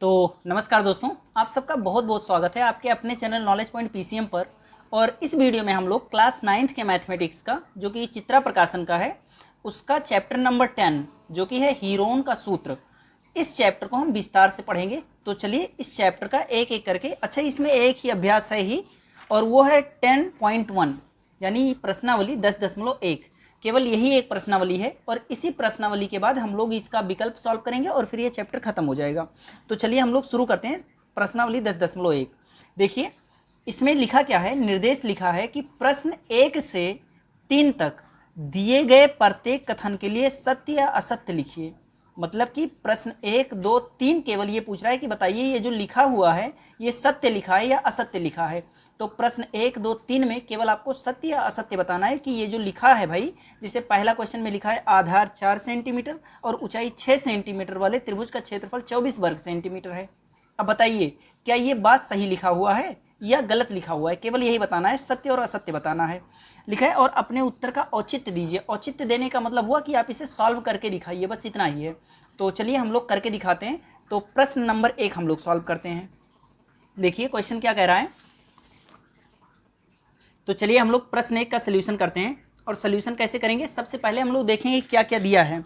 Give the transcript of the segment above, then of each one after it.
तो नमस्कार दोस्तों, आप सबका बहुत बहुत स्वागत है आपके अपने चैनल नॉलेज पॉइंट पीसीएम पर। और इस वीडियो में हम लोग क्लास 9th के मैथमेटिक्स का जो कि चित्रा प्रकाशन का है उसका चैप्टर नंबर 10 जो कि है हीरोन का सूत्र, इस चैप्टर को हम विस्तार से पढ़ेंगे। तो चलिए इस चैप्टर का एक एक करके, अच्छा इसमें एक ही अभ्यास है ही और वो है 10.1 यानी प्रश्नावली 10.1, केवल यही एक प्रश्नावली है और इसी प्रश्नावली के बाद हम लोग इसका विकल्प सॉल्व करेंगे और फिर ये चैप्टर खत्म हो जाएगा। तो चलिए हम लोग शुरू करते हैं प्रश्नावली 10.1। देखिए इसमें लिखा क्या है, निर्देश लिखा है कि प्रश्न 1 से 3 तक दिए गए प्रत्येक कथन के लिए सत्य या असत्य लिखिए। मतलब कि प्रश्न 1, 2, 3 केवल ये पूछ रहा है कि बताइए ये जो लिखा हुआ है ये सत्य लिखा है या असत्य लिखा है। तो प्रश्न 1, 2, 3 में केवल आपको सत्य या असत्य बताना है कि ये जो लिखा है भाई, जैसे पहला क्वेश्चन में लिखा है आधार 4 सेंटीमीटर और ऊंचाई 6 सेंटीमीटर वाले त्रिभुज का क्षेत्रफल 24 वर्ग सेंटीमीटर है। अब बताइए क्या ये बात सही लिखा हुआ है या गलत लिखा हुआ है, केवल यही बताना है, सत्य और असत्य बताना है। लिखा है और अपने उत्तर का औचित्य दीजिए। औचित्य देने का मतलब हुआ कि आप इसे सॉल्व करके दिखाइए, बस इतना ही है। तो चलिए हम लोग करके दिखाते हैं। तो प्रश्न नंबर 1 हम लोग सॉल्व करते हैं। देखिए क्वेश्चन क्या कह रहा है। तो चलिए हम लोग प्रश्न 1 का सोल्यूशन करते हैं। और सोल्यूशन कैसे करेंगे, सबसे पहले हम लोग देखेंगे क्या क्या दिया है।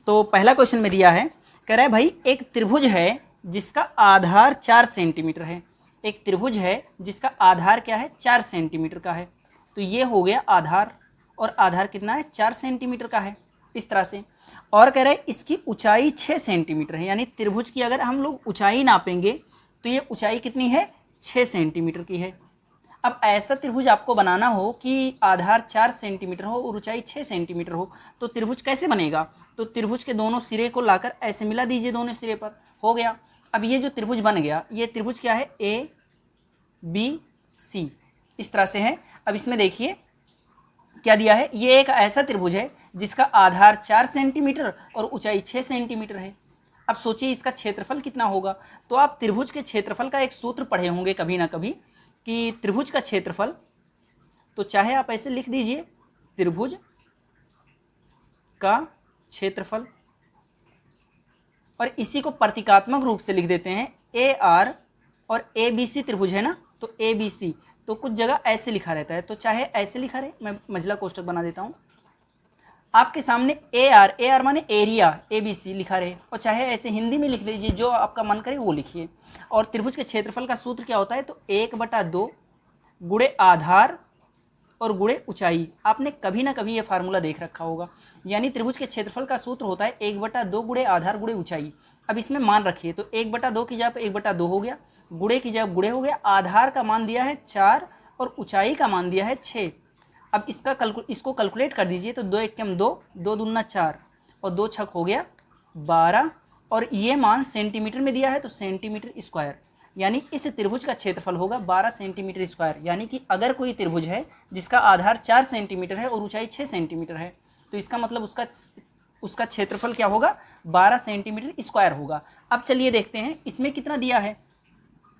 तो पहला क्वेश्चन में दिया है, कह रहा है भाई एक त्रिभुज है जिसका आधार 4 सेंटीमीटर है। एक त्रिभुज है जिसका आधार क्या है, 4 सेंटीमीटर का है। तो ये हो गया आधार, और आधार कितना है, 4 सेंटीमीटर का है, इस तरह से। और कह रहे हैं इसकी ऊंचाई 6 सेंटीमीटर है, यानी त्रिभुज की अगर हम लोग ऊंचाई नापेंगे तो ये ऊंचाई कितनी है, 6 सेंटीमीटर की है। अब ऐसा त्रिभुज आपको बनाना हो कि आधार 4 सेंटीमीटर हो और ऊंचाई 6 सेंटीमीटर हो, तो त्रिभुज कैसे बनेगा। तो त्रिभुज के दोनों सिरे को लाकर ऐसे मिला दीजिए, दोनों सिरे पर हो गया। अब ये जो त्रिभुज बन गया, ये त्रिभुज क्या है, ए बी सी, इस तरह से है। अब इसमें देखिए क्या दिया है, ये एक ऐसा त्रिभुज है जिसका आधार 4 सेंटीमीटर और ऊंचाई 6 सेंटीमीटर है। अब सोचिए इसका क्षेत्रफल कितना होगा। तो आप त्रिभुज के क्षेत्रफल का एक सूत्र पढ़े होंगे कभी ना कभी कि त्रिभुज का क्षेत्रफल, तो चाहे आप ऐसे लिख दीजिए त्रिभुज का क्षेत्रफल, और इसी को प्रतीकात्मक रूप से लिख देते हैं ए आर, और ए बी सी त्रिभुज है ना, तो ए बी सी, तो कुछ जगह ऐसे लिखा रहता है, तो चाहे ऐसे लिखा रहे, मैं मझला कोष्ठक बना देता हूँ आपके सामने, ए आर माने एरिया, ए बी सी लिखा रहे, और चाहे ऐसे हिंदी में लिख लीजिए, जो आपका मन करे वो लिखिए। और त्रिभुज के क्षेत्रफल का सूत्र क्या होता है, तो 1/2 गुणे आधार और गुणे ऊंचाई। आपने कभी ना कभी ये फार्मूला देख रखा होगा, यानी त्रिभुज के क्षेत्रफल का सूत्र होता है 1/2 गुणे आधार गुणे ऊंचाई। अब इसमें मान रखिए, तो 1/2 की जगह पर 1/2 हो गया, गुणे की जगह गुणे हो गया, आधार का मान दिया है 4 और ऊंचाई का मान दिया है 6। अब इसको कैलकुलेट कर दीजिए, तो 2 एकम 2, 2 दूना 4 और 2 छक हो गया 12, और ये मान सेंटीमीटर में दिया है तो सेंटीमीटर स्क्वायर, यानी इस त्रिभुज का क्षेत्रफल होगा 12 सेंटीमीटर स्क्वायर। यानी कि अगर कोई त्रिभुज है जिसका आधार 4 सेंटीमीटर है और ऊंचाई 6 सेंटीमीटर है, तो इसका मतलब उसका क्षेत्रफल क्या होगा, 12 सेंटीमीटर स्क्वायर होगा। अब चलिए देखते हैं इसमें कितना दिया है।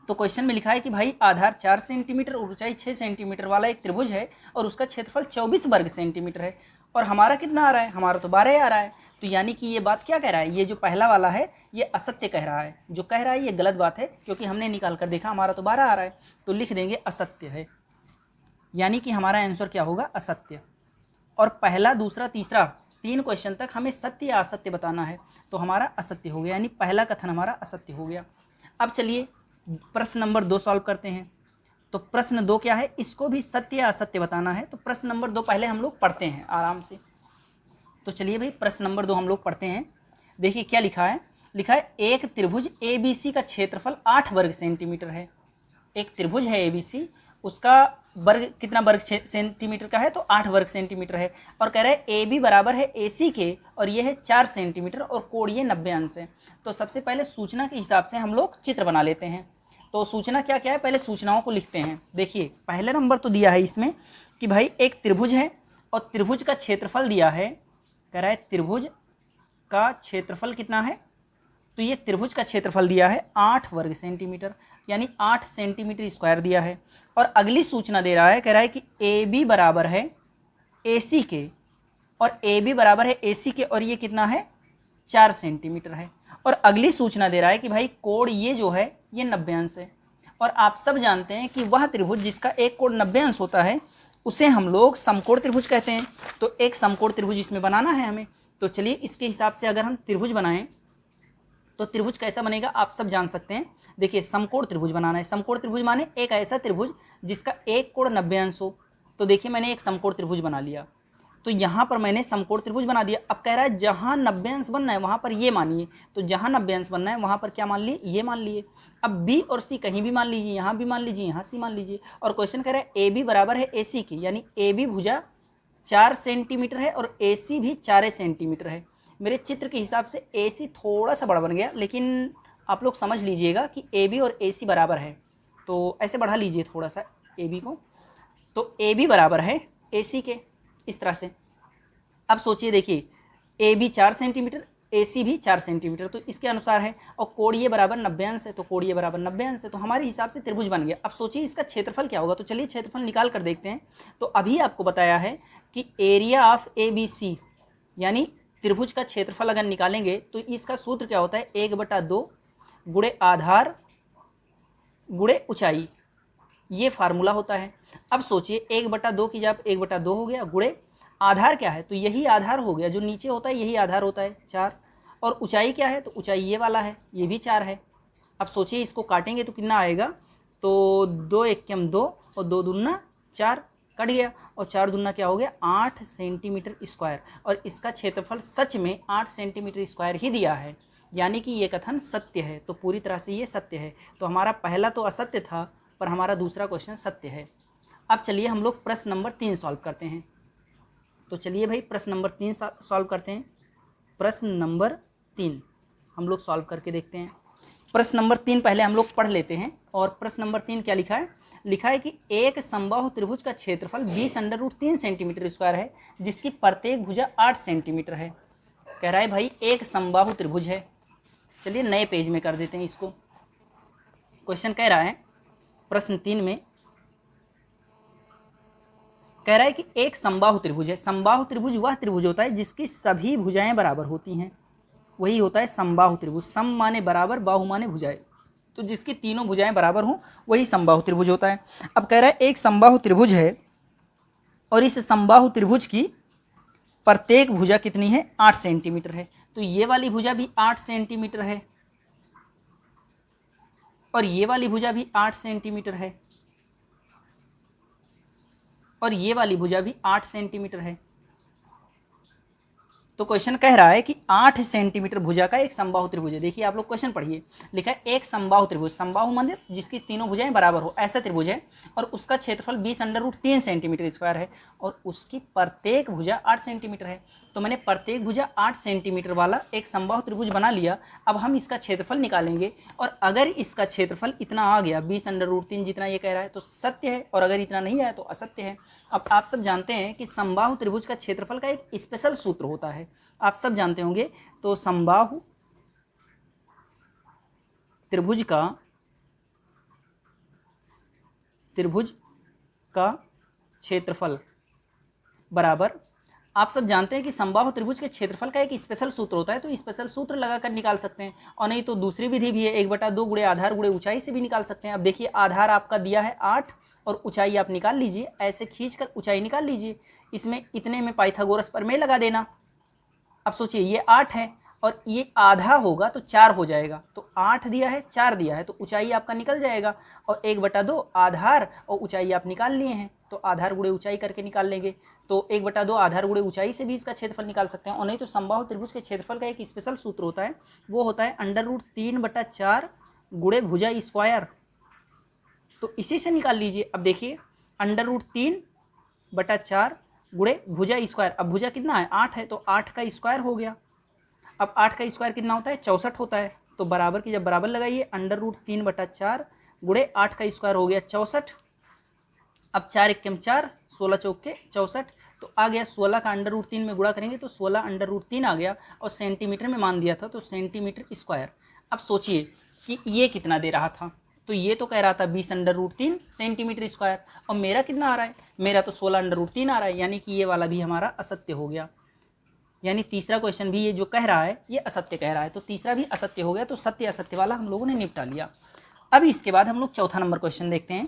तो क्वेश्चन में लिखा है कि भाई आधार 4 सेंटीमीटर और ऊंचाई 6 सेंटीमीटर वाला एक त्रिभुज है और उसका क्षेत्रफल 24 वर्ग सेंटीमीटर है, और हमारा कितना आ रहा है, हमारा तो 12 आ रहा है। तो यानी कि ये बात क्या कह रहा है, ये जो पहला वाला है ये असत्य कह रहा है, जो कह रहा है ये गलत बात है, क्योंकि हमने निकाल कर देखा हमारा तो 12 आ रहा है, तो लिख देंगे असत्य है, यानी कि हमारा आंसर क्या होगा, असत्य। और पहला, दूसरा, तीसरा 3 क्वेश्चन तक हमें सत्य या असत्य बताना है, तो हमारा असत्य हो गया, यानी पहला कथन हमारा असत्य हो गया। अब चलिए प्रश्न नंबर 2 सॉल्व करते हैं। तो प्रश्न 2 क्या है, इसको भी सत्य या असत्य बताना है। तो प्रश्न नंबर 2 पहले हम लोग पढ़ते हैं आराम से। तो चलिए भाई प्रश्न नंबर 2 हम लोग पढ़ते हैं। देखिए क्या लिखा है, लिखा है एक त्रिभुज ए बी सी का क्षेत्रफल 8 वर्ग सेंटीमीटर है। एक त्रिभुज है ए बी सी, उसका वर्ग कितना वर्ग सेंटीमीटर का है, तो 8 वर्ग सेंटीमीटर है। और कह रहा है ए बी बराबर है ए सी के, और ये है 4 सेंटीमीटर और कोण ये 90 अंश है। तो सबसे पहले सूचना के हिसाब से हम लोग चित्र बना लेते हैं। तो सूचना क्या क्या है, पहले सूचनाओं को लिखते हैं। देखिए पहले नंबर तो दिया है इसमें कि भाई एक त्रिभुज है और त्रिभुज का क्षेत्रफल दिया है, कह रहा है त्रिभुज का क्षेत्रफल कितना है, तो ये त्रिभुज का क्षेत्रफल दिया है 8 वर्ग सेंटीमीटर, यानी 8 सेंटीमीटर स्क्वायर दिया है। और अगली सूचना दे रहा है, कह रहा है कि ए बी बराबर है ए सी के, और ए बी बराबर है ए सी के, और ये कितना है 4 सेंटीमीटर है। और अगली सूचना दे रहा है कि भाई कोण ये जो है ये 90 अंश है। और आप सब जानते हैं कि वह त्रिभुज जिसका एक कोण 90 अंश होता है उसे हम लोग समकोण त्रिभुज कहते हैं। तो एक समकोण त्रिभुज इसमें बनाना है हमें। तो चलिए इसके हिसाब से अगर हम त्रिभुज बनाएं तो त्रिभुज कैसा बनेगा आप सब जान सकते हैं। देखिए समकोण त्रिभुज बनाना है। समकोण त्रिभुज माने एक ऐसा त्रिभुज जिसका एक कोण 90 अंश हो। तो देखिए मैंने एक समकोण त्रिभुज बना लिया। तो यहाँ पर मैंने समकोण त्रिभुज बना दिया। अब कह रहा है जहाँ 90 अंश बनना है वहाँ पर ये मानिए। तो जहाँ 90 अंश बनना है वहाँ पर क्या मान लिए, ये मान लिए। अब बी और सी कहीं भी मान लीजिए, यहाँ भी मान लीजिए, यहाँ सी मान लीजिए। और क्वेश्चन कह रहा है ए बी बराबर है ए सी की, यानी ए बी भुजा 4 सेंटीमीटर है और ए सी भी 4 सेंटीमीटर है। मेरे चित्र के हिसाब से ए सी थोड़ा सा बड़ा बन गया, लेकिन आप लोग समझ लीजिएगा कि ए बी और ए सी बराबर है। तो ऐसे बढ़ा लीजिए थोड़ा सा ए बी को। तो ए बी बराबर है ए सी के, इस तरह से। अब सोचिए, देखिए ए बी 4 सेंटीमीटर, ए सी भी 4 सेंटीमीटर, तो इसके अनुसार है। और कोण ये बराबर 90 अंश है, तो कोण ये बराबर 90 अंश है। तो हमारे हिसाब से त्रिभुज बन गया। अब सोचिए इसका क्षेत्रफल क्या होगा। तो चलिए क्षेत्रफल निकाल कर देखते हैं। तो अभी आपको बताया है कि area of A B C, यानी त्रिभुज का क्षेत्रफल अगर निकालेंगे तो इसका सूत्र क्या होता है, 1/2 गुणे आधार गुणे ऊंचाई, ये फार्मूला होता है। अब सोचिए 1/2 की जगह 1/2 हो गया, गुणे आधार क्या है, तो यही आधार हो गया, जो नीचे होता है यही आधार होता है 4। और ऊंचाई क्या है, तो ऊंचाई ये वाला है, ये भी 4 है। अब सोचिए इसको काटेंगे तो कितना आएगा, तो 2 एकम 2 और 2 दूना 4, कट गया। और 4 दूना क्या हो गया, 8 सेंटीमीटर स्क्वायर। और इसका क्षेत्रफल सच में 8 सेंटीमीटर स्क्वायर ही दिया है, यानी कि ये कथन सत्य है। तो पूरी तरह से ये सत्य है। तो हमारा पहला तो असत्य था, पर हमारा दूसरा क्वेश्चन सत्य है। अब चलिए हम लोग प्रश्न नंबर 3 सॉल्व करते हैं। तो चलिए भाई प्रश्न नंबर 3 सॉल्व करते हैं। प्रश्न नंबर 3 हम लोग सॉल्व करके देखते हैं। प्रश्न नंबर 3 पहले हम लोग पढ़ लेते हैं। और प्रश्न नंबर 3 क्या लिखा है, लिखा है कि एक समबाहु त्रिभुज का क्षेत्रफल 20√3 सेंटीमीटर स्क्वायर है, जिसकी प्रत्येक भुजा 8 सेंटीमीटर है। कह रहा है भाई एक समबाहु त्रिभुज है। चलिए नए पेज में कर देते हैं इसको। क्वेश्चन कह रहा है प्रश्न 3 में, कह रहा है कि एक समबाहु त्रिभुज है। समबाहु त्रिभुज वह त्रिभुज होता है जिसकी सभी भुजाएं बराबर होती हैं, वही होता है समबाहु त्रिभुज। सम माने बराबर, बाहु माने भुजाएं, तो जिसकी तीनों भुजाएं बराबर हों वही समबाहु त्रिभुज होता है। अब कह रहा है एक समबाहु त्रिभुज है और इस समबाहु त्रिभुज की प्रत्येक भुजा कितनी है, 8 सेंटीमीटर है। तो ये वाली भुजा भी 8 सेंटीमीटर है और ये वाली भुजा भी 8 सेंटीमीटर है और ये वाली भुजा भी 8 सेंटीमीटर है। तो क्वेश्चन कह रहा है कि 8 सेंटीमीटर भुजा का एक समबाहु त्रिभुज है। देखिए आप लोग क्वेश्चन पढ़िए, लिखा है एक समबाहु त्रिभुज, समबाहु माने जिसकी तीनों भुजाएं बराबर हो, ऐसा त्रिभुज है और उसका क्षेत्रफल 20√3 सेंटीमीटर स्क्वायर है और उसकी प्रत्येक भुजा 8 सेंटीमीटर है। तो मैंने प्रत्येक भुजा 8 सेंटीमीटर वाला एक समबाहु त्रिभुज बना लिया। अब हम इसका क्षेत्रफल निकालेंगे और अगर इसका क्षेत्रफल इतना आ गया 20√3 जितना ये कह रहा है तो सत्य है, और अगर इतना नहीं आया तो असत्य है। अब आप सब जानते हैं कि समबाहु त्रिभुज का क्षेत्रफल का एक स्पेशल सूत्र होता है, आप सब जानते होंगे। तो समबाहु त्रिभुज का क्षेत्रफल बराबर, आप सब जानते हैं कि समबाहु त्रिभुज के क्षेत्रफल का एक स्पेशल सूत्र होता है। तो स्पेशल सूत्र लगाकर निकाल सकते हैं, और नहीं तो दूसरी विधि भी है, 1/2 गुणे आधार गुणे ऊंचाई से भी निकाल सकते हैं। अब देखिए आधार आपका दिया है 8 और ऊंचाई आप निकाल लीजिए, ऐसे खींचकर ऊंचाई निकाल लीजिए। इसमें इतने में पाइथागोरस प्रमेय लगा देना। अब सोचिए ये 8 है और ये आधा होगा तो 4 हो जाएगा। तो 8 दिया है 4 दिया है तो ऊंचाई आपका निकल जाएगा, और 1/2 आधार और ऊंचाई आप निकाल लिए हैं, तो आधार गुणे ऊंचाई करके निकाल लेंगे। तो 1/2 आधार गुणे ऊंचाई से भी इसका क्षेत्रफल निकाल सकते हैं। और नहीं तो समबाहु त्रिभुज के क्षेत्रफल का एक स्पेशल सूत्र होता है, वो होता है √3/4 गुणे भुजा स्क्वायर। तो इसी से निकाल लीजिए। अब देखिए √3/4 गुणे भुजा स्क्वायर। अब भुजा कितना है, 8 है, तो 8 का स्क्वायर हो गया। अब 8 का स्क्वायर कितना होता है, 64 होता है। तो बराबर की जब बराबर लगाइए, √3/4 गुणे 8 का स्क्वायर हो गया 64। अब 4 एकम 4, 16 चौके 64, तो आ गया 16 का √3 में गुणा करेंगे तो 16 √3 आ गया, और सेंटीमीटर में मान दिया था तो सेंटीमीटर स्क्वायर। अब सोचिए कि ये कितना दे रहा था, तो ये तो कह रहा था 20√3 सेंटीमीटर स्क्वायर, और मेरा कितना आ रहा है, मेरा तो 16√3 आ रहा है, यानी कि ये वाला भी हमारा असत्य हो गया। यानी तीसरा क्वेश्चन भी ये जो कह रहा है ये असत्य कह रहा है, तो तीसरा भी असत्य हो गया। तो सत्य असत्य वाला हम लोगों ने निपटा लिया। अब इसके बाद हम लोग चौथा नंबर क्वेश्चन देखते हैं।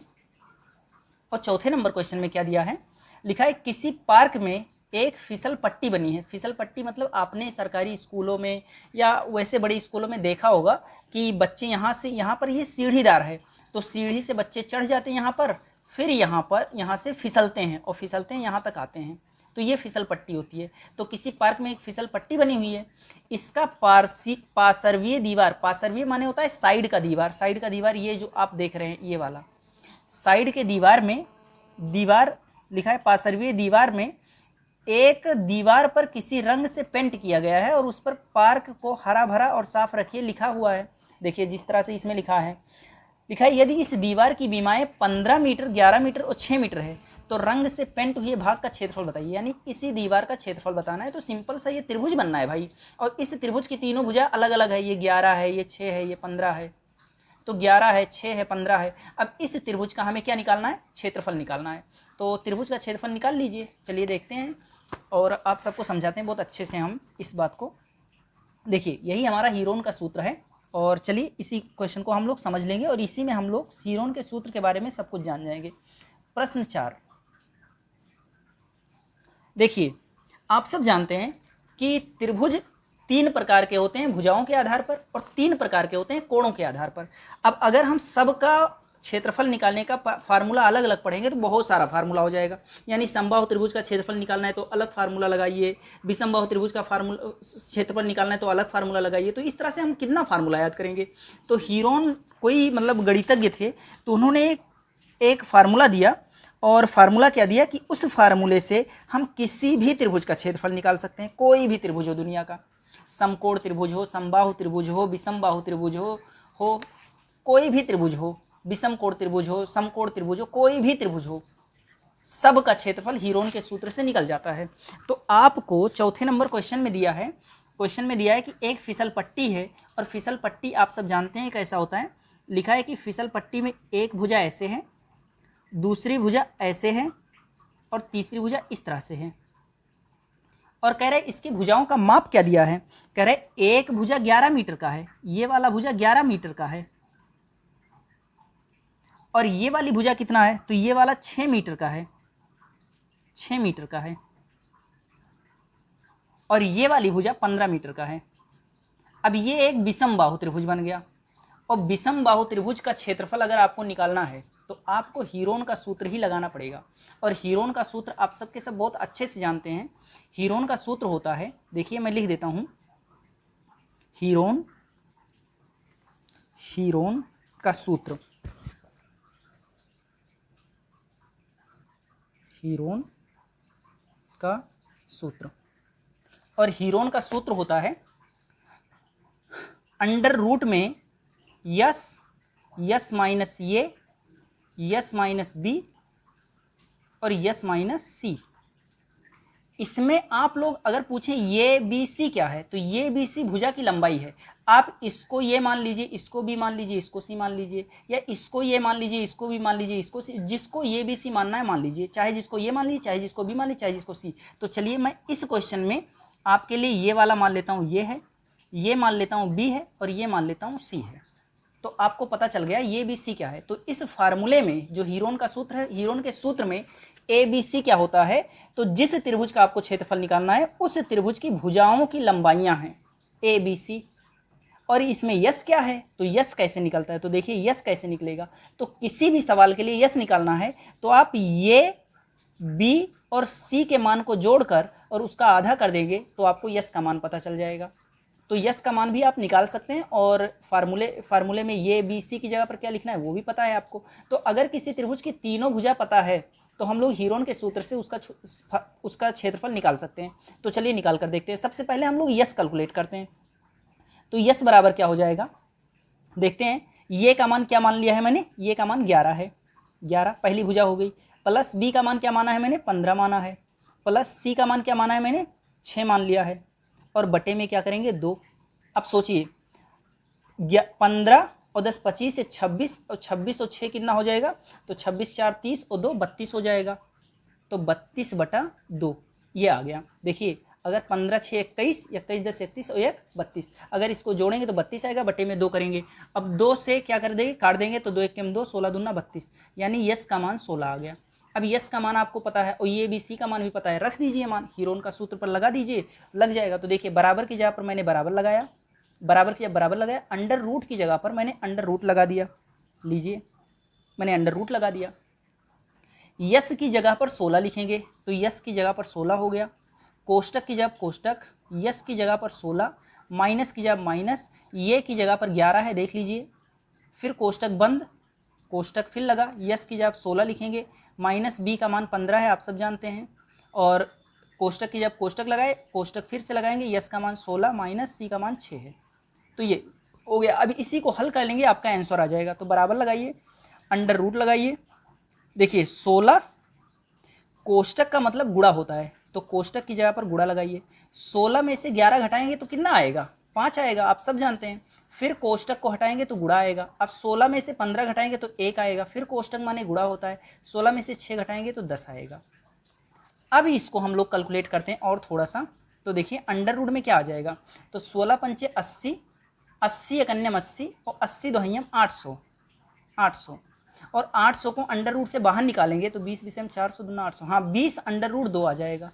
और चौथे नंबर क्वेश्चन में क्या दिया है, लिखा है किसी पार्क में एक फिसल पट्टी बनी है। फिसल पट्टी मतलब आपने सरकारी स्कूलों में या वैसे बड़े स्कूलों में देखा होगा कि बच्चे यहाँ से यहाँ पर ये सीढ़ीदार है, तो सीढ़ी से बच्चे चढ़ जाते हैं यहाँ पर, फिर यहाँ से फिसलते हैं और फिसलते हैं यहाँ तक आते हैं, तो ये फिसल पट्टी होती है। तो किसी पार्क में एक फिसल पट्टी बनी हुई है, इसका पार्श्वीय दीवार, पार्श्वीय माने होता है साइड का दीवार, साइड का दीवार ये जो आप देख रहे हैं ये वाला, साइड के दीवार में दीवार लिखा है, पार्श्वीय दीवार में एक दीवार पर किसी रंग से पेंट किया गया है और उस पर पार्क को हरा भरा और साफ रखिए लिखा हुआ है। देखिए जिस तरह से इसमें लिखा है यदि इस दीवार की बीमाएं 15 मीटर, 11 मीटर और 6 मीटर है तो रंग से पेंट हुए भाग का क्षेत्रफल बताइए। यानी इसी दीवार का क्षेत्रफल बताना है। तो सिंपल सा ये त्रिभुज बनना है भाई, और इस त्रिभुज की तीनों भुजा अलग अलग है, ये 11 है, ये 6 है, ये 15 है, तो 11 है, 6 है, 15 है। अब इस त्रिभुज का हमें क्या निकालना है, क्षेत्रफल निकालना है। तो त्रिभुज का क्षेत्रफल निकाल लीजिए। चलिए देखते हैं और आप सबको समझाते हैं बहुत अच्छे से हम इस बात को। देखिए यही हमारा हीरोन का सूत्र है, और चलिए इसी क्वेश्चन को हम लोग समझ लेंगे और इसी में हम लोग हीरोन के सूत्र के बारे में सब कुछ जान जाएंगे। प्रश्न 4, देखिए आप सब जानते हैं कि त्रिभुज 3 प्रकार के होते हैं, भुजाओं के आधार पर, और 3 प्रकार के होते हैं कोणों के आधार पर। अब अगर हम सबका क्षेत्रफल निकालने का फार्मूला अलग अलग पढ़ेंगे तो बहुत सारा फार्मूला हो जाएगा। यानी समबाहु त्रिभुज का क्षेत्रफल निकालना है तो अलग फार्मूला लगाइए, विषमबाहु त्रिभुज का फार्मूला क्षेत्रफल निकालना है तो अलग फार्मूला लगाइए। तो इस तरह से हम कितना फार्मूला याद करेंगे। तो हीरोन कोई मतलब गणितज्ञ थे, तो उन्होंने एक फार्मूला दिया, और फार्मूला क्या दिया कि उस फार्मूले से हम किसी भी त्रिभुज का क्षेत्रफल निकाल सकते हैं। कोई भी त्रिभुज हो दुनिया का, समकोण त्रिभुज हो, समबाहु त्रिभुज हो, विषमबाहु त्रिभुज हो, कोई भी त्रिभुज हो, विषम कोण त्रिभुज हो, समकोण त्रिभुज हो, कोई भी त्रिभुज हो, सब का क्षेत्रफल हीरोन के सूत्र से निकल जाता है। तो आपको चौथे नंबर क्वेश्चन में दिया है, कि एक फिसल पट्टी है, और फिसल पट्टी आप सब जानते हैं कैसा होता है। लिखा है कि फिसल पट्टी में एक भुजा ऐसे है, दूसरी भुजा ऐसे है, और तीसरी भुजा इस तरह से है। और कह रहे इसकी भुजाओं का माप क्या दिया है, कह रहे एक भुजा 11 मीटर का है, ये वाला भुजा 11 मीटर का है, और ये वाली भुजा कितना है, तो ये वाला 6 मीटर का है, 6 मीटर का है, और ये वाली भुजा 15 मीटर का है। अब ये एक विषम बाहु त्रिभुज बन गया, और विषम बाहु त्रिभुज का क्षेत्रफल अगर आपको निकालना है तो आपको हीरोन का सूत्र ही लगाना पड़ेगा। और हीरोन का सूत्र आप सबके सब बहुत अच्छे से जानते हैं। हीरोन का सूत्र होता है, देखिए मैं लिख देता हूं, हीरोन का सूत्र, हीरोन का सूत्र, और हीरोन का सूत्र होता है अंडर रूट में यस माइनस ये, यस माइनस बी और यस माइनस सी। इसमें आप लोग अगर पूछें ये बी सी क्या है, तो ये बी सी भुजा की लंबाई है। आप इसको ये मान लीजिए, इसको बी मान लीजिए, इसको सी मान लीजिए, या इसको ये मान लीजिए, इसको बी मान लीजिए, इसको सी, जिसको ये बी सी मानना है मान लीजिए, चाहे जिसको ये मान लीजिए, चाहे जिसको बी मान लीजिए, चाहे जिसको सी। तो चलिए मैं इस क्वेश्चन में आपके लिए ये वाला मान लेता हूँ ये है, ये मान लेता हूँ बी है, और ये मान लेता हूँ सी है। तो आपको पता चल गया ये बी सी क्या है। तो इस फार्मूले में जो हीरोन का सूत्र है, हीरोन के सूत्र में ए बी सी क्या होता है, तो जिस त्रिभुज का आपको क्षेत्रफल निकालना है उस त्रिभुज की भुजाओं की लंबाइयां हैं ए बी सी। और इसमें यस क्या है, तो यस कैसे निकलता है, तो देखिए यस कैसे निकलेगा। तो किसी भी सवाल के लिए यस निकालना है तो आप ये बी और सी के मान को जोड़कर और उसका आधा कर देंगे तो आपको यस का मान पता चल जाएगा। तो यस का मान भी आप निकाल सकते हैं, और फार्मूले में ये बी सी की जगह पर क्या लिखना है वो भी पता है आपको। तो अगर किसी त्रिभुज की तीनों भुजा पता है तो हम लोग हीरोन के सूत्र से उसका क्षेत्रफल निकाल सकते हैं। तो चलिए निकाल कर देखते हैं। सबसे पहले हम लोग यस कैलकुलेट करते हैं। तो यस बराबर क्या हो जाएगा, देखते हैं। ये का मान क्या मान लिया है मैंने, ये का मान 11 है, 11 पहली भुजा हो गई, प्लस बी का मान क्या माना है मैंने 15 माना है, प्लस सी का मान क्या माना है मैंने 6 मान लिया है, और बटे में क्या करेंगे 2। अब सोचिए 15 और 10 25 से 26, और 26 और 6 कितना हो जाएगा, तो 26 4 30 और 2 32 हो जाएगा। तो 32/2 ये आ गया। देखिए अगर 15 6 21, 21 10 31 और 1 32, अगर इसको जोड़ेंगे तो 32 आएगा, बटे में 2 करेंगे। अब 2 से क्या कर देंगे, काट देंगे, तो 2 1 के 2, 16 दूना 32, यानी यस का मान 16 आ गया। अब यस का मान आपको पता है और ये बी सी का मान भी पता है, रख दीजिए मान, हीरोन का सूत्र पर लगा दीजिए, लग जाएगा। तो देखिए बराबर की जगह पर मैंने बराबर लगाया, बराबर की जगह बराबर लगाया, अंडर रूट की जगह पर मैंने अंडर रूट लगा दिया, लीजिए मैंने अंडर रूट लगा दिया। यस की जगह पर 16 लिखेंगे तो यस की जगह पर 16 हो गया, कोष्टक की जगह कोष्टक, यस की जगह पर 16, माइनस की जगह माइनस, ये की जगह पर 11 है, देख लीजिए, फिर कोष्टक बंद, कोष्टक फिर लगा, यस की जगह 16 लिखेंगे, माइनस बी का मान 15 है, आप सब जानते हैं, और कोष्टक की जब कोष्टक लगाए, कोष्टक फिर से लगाएंगे, यस का मान 16 माइनस सी का मान 6 है, तो ये हो गया। अब इसी को हल कर लेंगे, आपका आंसर आ जाएगा। तो बराबर लगाइए, अंडर रूट लगाइए, देखिए 16 कोष्टक का मतलब गुणा होता है, तो कोष्टक की जगह पर गुणा लगाइए, 16 में से 11 घटाएंगे तो कितना आएगा, 5 आएगा, आप सब जानते हैं। फिर कोष्टक को हटाएंगे तो गुणा आएगा, अब 16 में से 15 घटाएंगे तो 1 आएगा, फिर कोष्टक माने गुणा होता है, 16 में से 6 घटाएंगे तो 10 आएगा। अब इसको हम लोग कैलकुलेट करते हैं और थोड़ा सा, तो देखिए अंडर रूट में क्या आ जाएगा, तो 16 पंचे 80, 80 एक अन्यम 80 और 80 दोहयम 800, 800 और 800 को अंडर रूट से बाहर निकालेंगे तो 20 विषम 400 दूना 800, हाँ 20 अंडर रूट 2 आ जाएगा।